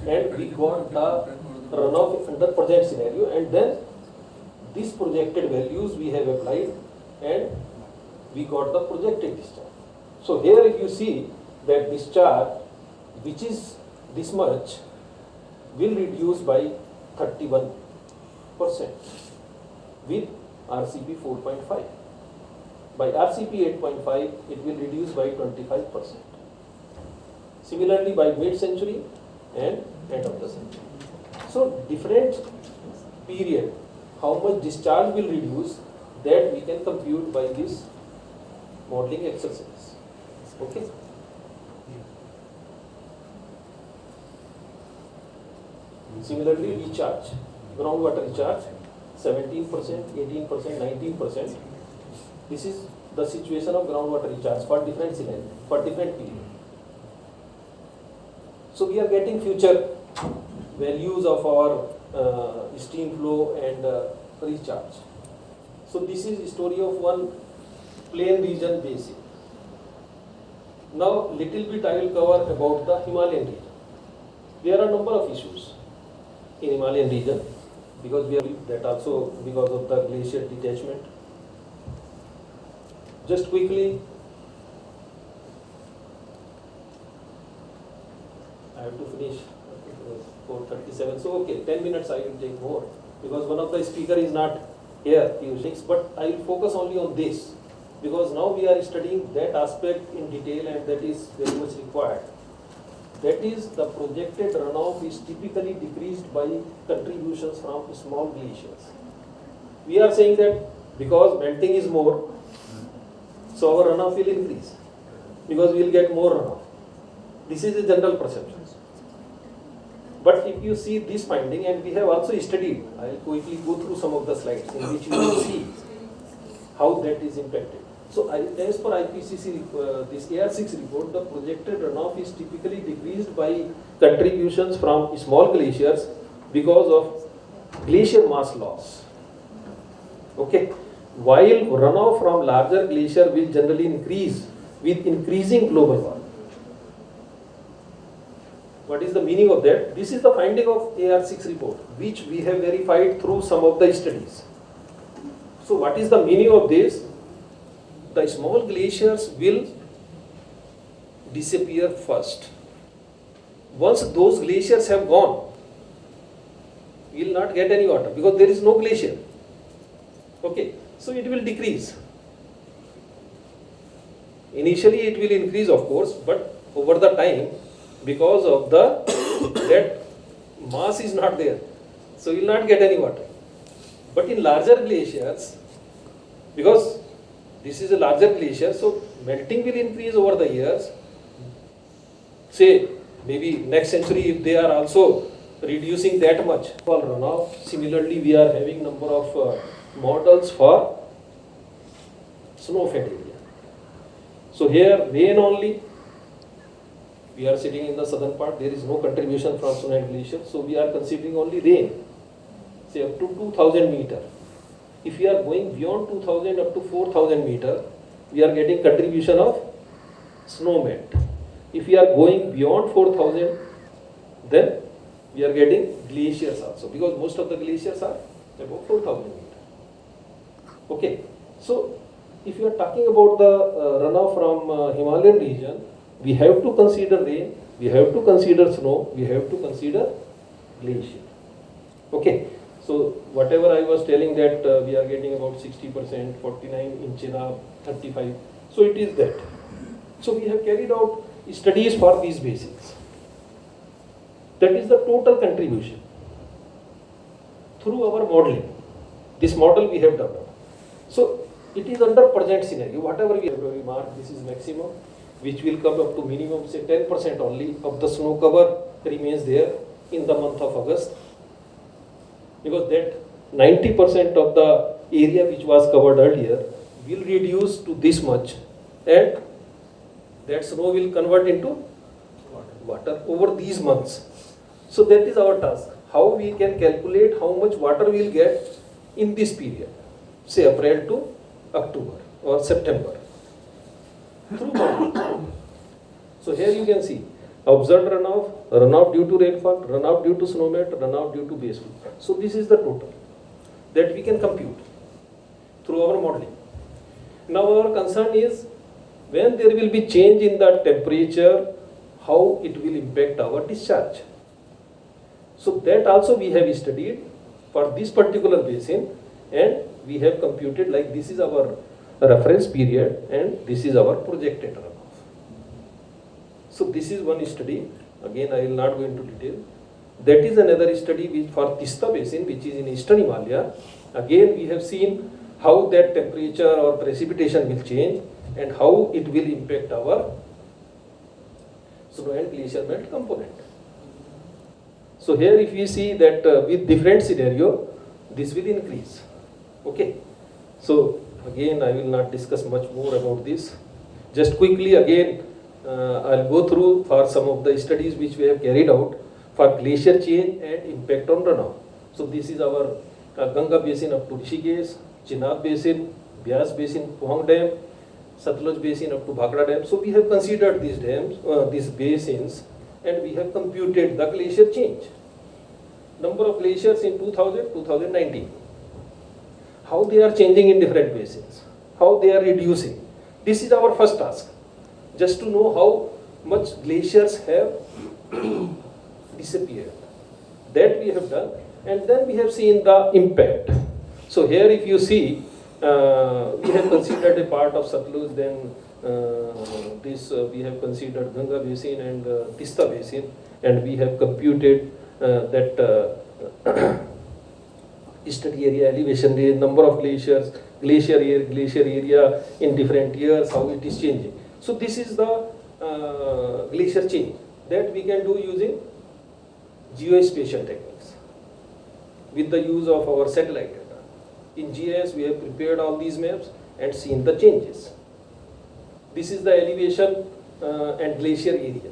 and we got the runoff under present scenario, and then these projected values we have applied and we got the projected discharge. So here if you see that discharge, which is this much, will reduce by 31% with RCP 4.5. By RCP 8.5, it will reduce by 25%. Similarly, by mid-century and end of the century. So different period, how much discharge will reduce, that we can compute by this modeling exercise. Okay. Similarly, recharge, groundwater recharge, 17%, 18%, 19%. This is the situation of groundwater recharge for different scenarios, for different periods. So we are getting future values of our stream flow and recharge. So this is the story of one plain region basin. Now little bit I will cover about the Himalayan region. There are a number of issues in Himalayan region because we have that also because of the glacier detachment. Just quickly, I have to finish 4:37. So okay, 10 minutes I will take more because one of the speaker is not here, but I will focus only on this because now we are studying that aspect in detail and that is very much required. That is, the projected runoff is typically decreased by contributions from small glaciers. We are saying that because melting is more, so our runoff will increase because we will get more runoff. This is the general perception. But if you see this finding, and we have also studied, I will quickly go through some of the slides in which you will see how that is impacted. So as per IPCC, this AR6 report, the projected runoff is typically decreased by contributions from small glaciers because of glacier mass loss. Okay, while runoff from larger glacier will generally increase with increasing global warming. What is the meaning of that? This is the finding of AR6 report, which we have verified through some of the studies. So what is the meaning of this? The small glaciers will disappear first. Once those glaciers have gone, we will not get any water because there is no glacier. Okay, so it will decrease. Initially it will increase, of course, but over the time, because of the that mass is not there, so you will not get any water. But in larger glaciers, because this is a larger glacier, so melting will increase over the years. Say maybe next century if they are also reducing that much for runoff. Similarly, we are having number of models for snow-fed area. So here rain only. We are sitting in the southern part, there is no contribution from Sunai Glacier, so we are considering only rain, say up to 2000 meter. If we are going beyond 2000 up to 4000 meter, we are getting contribution of snow melt. If we are going beyond 4000, then we are getting glaciers also, because most of the glaciers are above 4000 meter. Okay, so if you are talking about the runoff from Himalayan region, We have to consider rain, we have to consider snow, we have to consider glacier. Okay, so whatever I was telling that we are getting about 60%, 49 in China, 35. So it is that. So we have carried out studies for these basins. That is the total contribution through our modeling. This model we have developed. So it is under present scenario. Whatever we have remarked, this is maximum, which will come up to minimum say 10% only of the snow cover remains there in the month of August. Because that 90% of the area which was covered earlier will reduce to this much, and that snow will convert into water over these months. So that is our task. How we can calculate how much water we will get in this period, say April to October or September, through modeling. So here you can see observed runoff, runoff due to rainfall, runoff due to snowmelt, runoff due to baseflow. So this is the total that we can compute through our modeling. Now our concern is when there will be change in the temperature, how it will impact our discharge. So that also we have studied for this particular basin, and we have computed like this is our reference period and this is our projected runoff. So this is one study. Again, I will not go into detail. That is another study which for Tista basin, which is in eastern Himalaya. Again, we have seen how that temperature or precipitation will change and how it will impact our snow and glacier melt component. So here if we see that with different scenario, this will increase. Okay. So again, I will not discuss much more about this. Just quickly again, I'll go through for some of the studies which we have carried out for glacier change and impact on runoff. So this is our Ganga basin up to Rishikesh, Chenab basin, Byas basin, Pohang dam, Satluj basin up to Bhakra dam. So we have considered these dams, these basins, and we have computed the glacier change. Number of glaciers in 2000, 2019. How they are changing in different basins, how they are reducing. This is our first task, just to know how much glaciers have disappeared. That we have done, and then we have seen the impact. So here if you see, we have considered a part of Satluj, then we have considered Ganga basin and Tista basin, and we have computed that study area, elevation range, number of glaciers, glacier area in different years, how it is changing. So this is the glacier change that we can do using geospatial techniques with the use of our satellite data. In GIS, we have prepared all these maps and seen the changes. This is the elevation and glacier area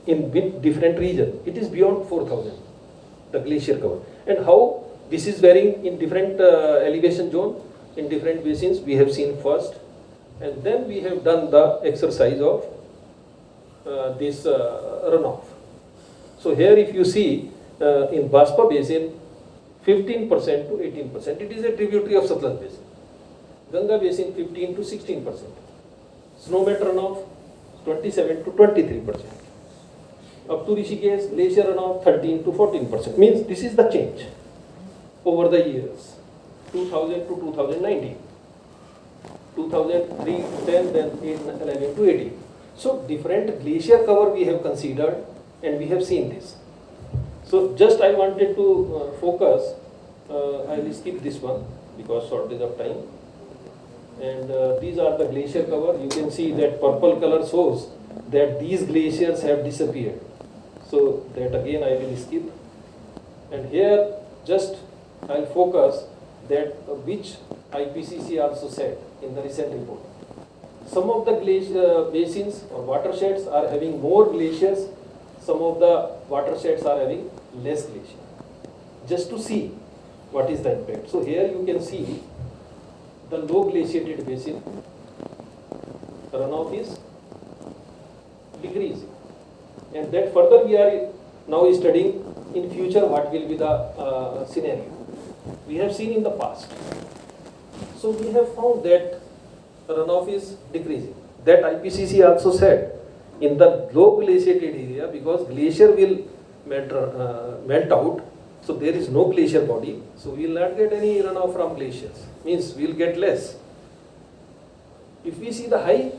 in different region. It is beyond 4,000, the glacier cover. And how this is varying in different elevation zone, in different basins, we have seen first. And then we have done the exercise of this runoff. So here if you see in Baspa basin, 15% to 18%. It is a tributary of Satluj basin. Ganga basin 15 to 16%. Snowmelt runoff 27 to 23%. Up to Rishikesh, glacier runoff 13 to 14%. Means this is the change over the years 2000 to 2019. 2003 to 10, then 11 to 18. So different glacier cover we have considered, and we have seen this. So just I wanted to focus, I will skip this one because shortage of time. And these are the glacier cover. You can see that purple color shows that these glaciers have disappeared. So that again I will skip. And here just I will focus that which IPCC also said in the recent report. Some of the glacier basins or watersheds are having more glaciers, some of the watersheds are having less glacier. Just to see what is the impact. So here you can see the low glaciated basin, runoff is decreasing. And that further we are now studying in future what will be the scenario. We have seen in the past. So we have found that runoff is decreasing. That IPCC also said, in the low glaciated area, because glacier will melt out, so there is no glacier body, so we will not get any runoff from glaciers, means we will get less. If we see the high,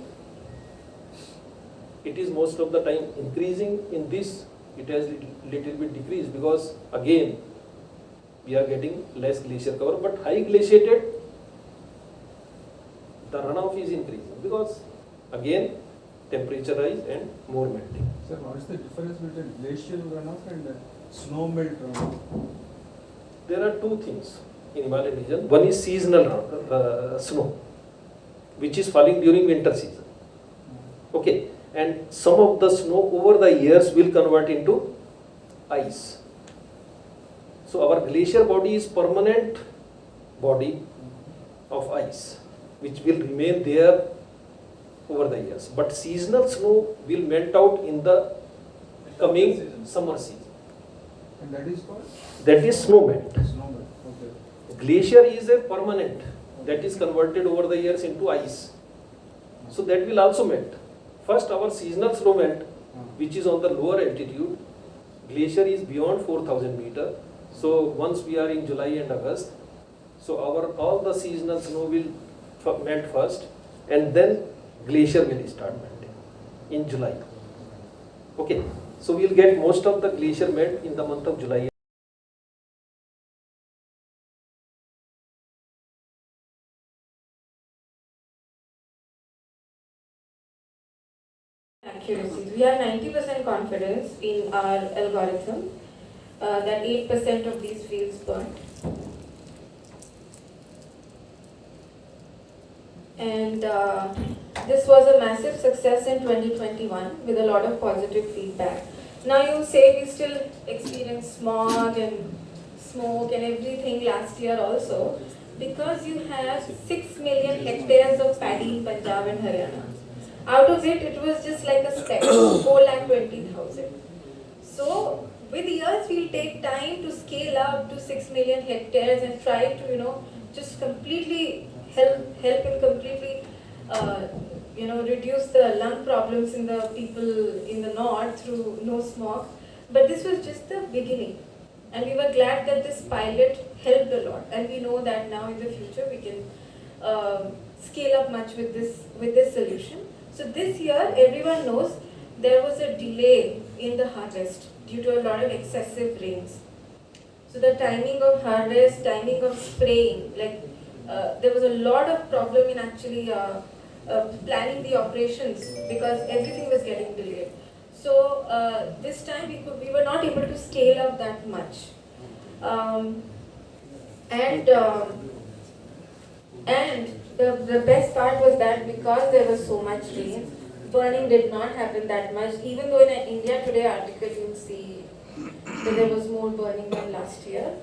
it is most of the time increasing. In this, it has little bit decreased, because again we are getting less glacier cover, but high glaciated, the runoff is increasing, because again temperature rise and more melting. Sir, what is the difference between glacial runoff and snow melt runoff? There are two things in Himalayan region. One is seasonal snow, which is falling during winter season. Okay, and some of the snow over the years will convert into ice. So our glacier body is permanent body of ice, which will remain there over the years. But seasonal snow will melt out in the coming summer season. And that is called? That is snow melt. Snow melt, okay. Glacier is a permanent, that is converted over the years into ice. So that will also melt. First, our seasonal snow melt, which is on the lower altitude, glacier is beyond 4,000 meter. So once we are in July and August, so all the seasonal snow will melt first, and then glacier will start melting in July. Okay, so we will get most of the glacier melt in the month of July. Accuracy. We have 90% confidence in our algorithm that 8% of these fields burnt. And this was a massive success in 2021 with a lot of positive feedback. Now you say we still experienced smog and smoke and everything last year also, because you have 6 million hectares of paddy in Punjab and Haryana. Out of it was just like a speck, 4,20,000. So with years we'll take time to scale up to 6 million hectares and try to, just completely help in completely, reduce the lung problems in the people in the north through no smog. But this was just the beginning. And we were glad that this pilot helped a lot. And we know that now in the future we can scale up much with this solution. So this year, everyone knows there was a delay in the harvest due to a lot of excessive rains. So the timing of harvest, timing of spraying, there was a lot of problem in actually planning the operations because everything was getting delayed. So this time we were not able to scale up that much. And the best part was that because there was so much rain, burning did not happen that much. Even though in an India Today article you'll see that there was more burning than last year.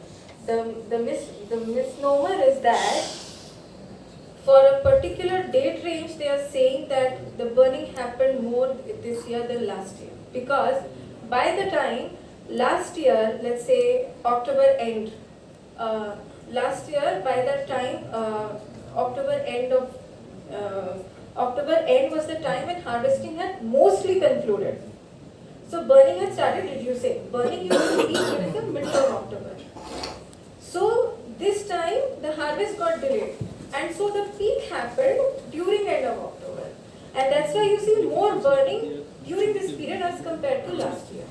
The misnomer is that for a particular date range, they are saying that the burning happened more this year than last year. Because by the time last year, let's say October end, last year by that time October end was the time when harvesting had mostly concluded. So burning had started reducing. Burning used to peak during the middle of October. So this time the harvest got delayed. And so the peak happened during end of October. And that's why you see more burning during this period as compared to last year.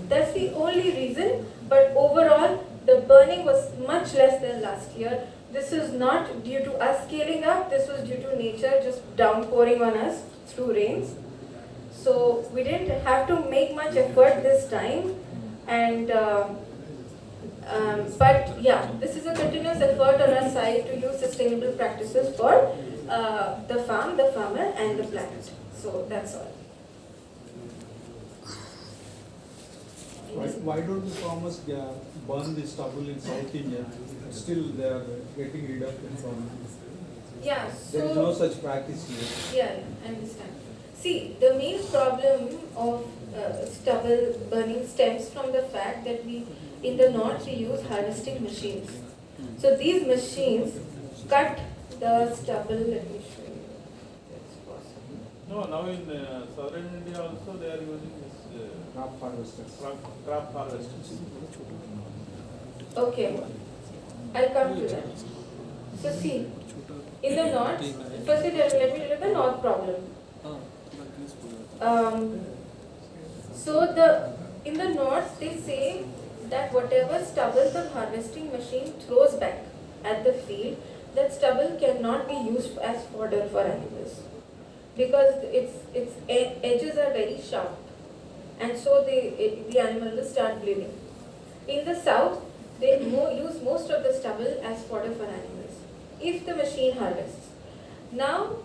That's the only reason. But overall, the burning was much less than last year. This is not due to us scaling up. This was due to nature just downpouring on us through rains. So we didn't have to make much effort this time. And but yeah, this is a continuous effort on our side to use sustainable practices for the farm, the farmer, and the planet. So that's all. Why don't the farmers burn the stubble in South India? Still they are getting rid of it from. Yeah, so there is no such practice here. Yeah, I understand. See, the main problem of stubble burning stems from the fact that in the north we use harvesting machines. So these machines cut the stubble. Let me show you if it's possible. No, now in southern India also they are using this crop harvesters. Crop harvesters. Okay, I'll come to that. So see, in the north, firstly let me tell you the north problem. In the north they say that whatever stubble the harvesting machine throws back at the field, that stubble cannot be used as fodder for animals because its edges are very sharp, and so the animal will start bleeding. In the south, they use most of the stubble as fodder for animals if the machine harvests. Now,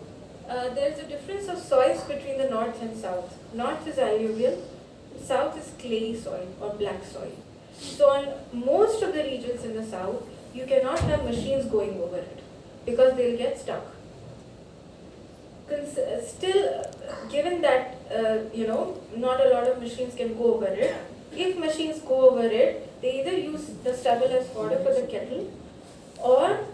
there is a difference of soils between the north and south. North is alluvial, south is clayey soil or black soil. So on most of the regions in the south, you cannot have machines going over it because they'll get stuck. Still, given that not a lot of machines can go over it, if machines go over it, they either use the stubble as fodder for the cattle, or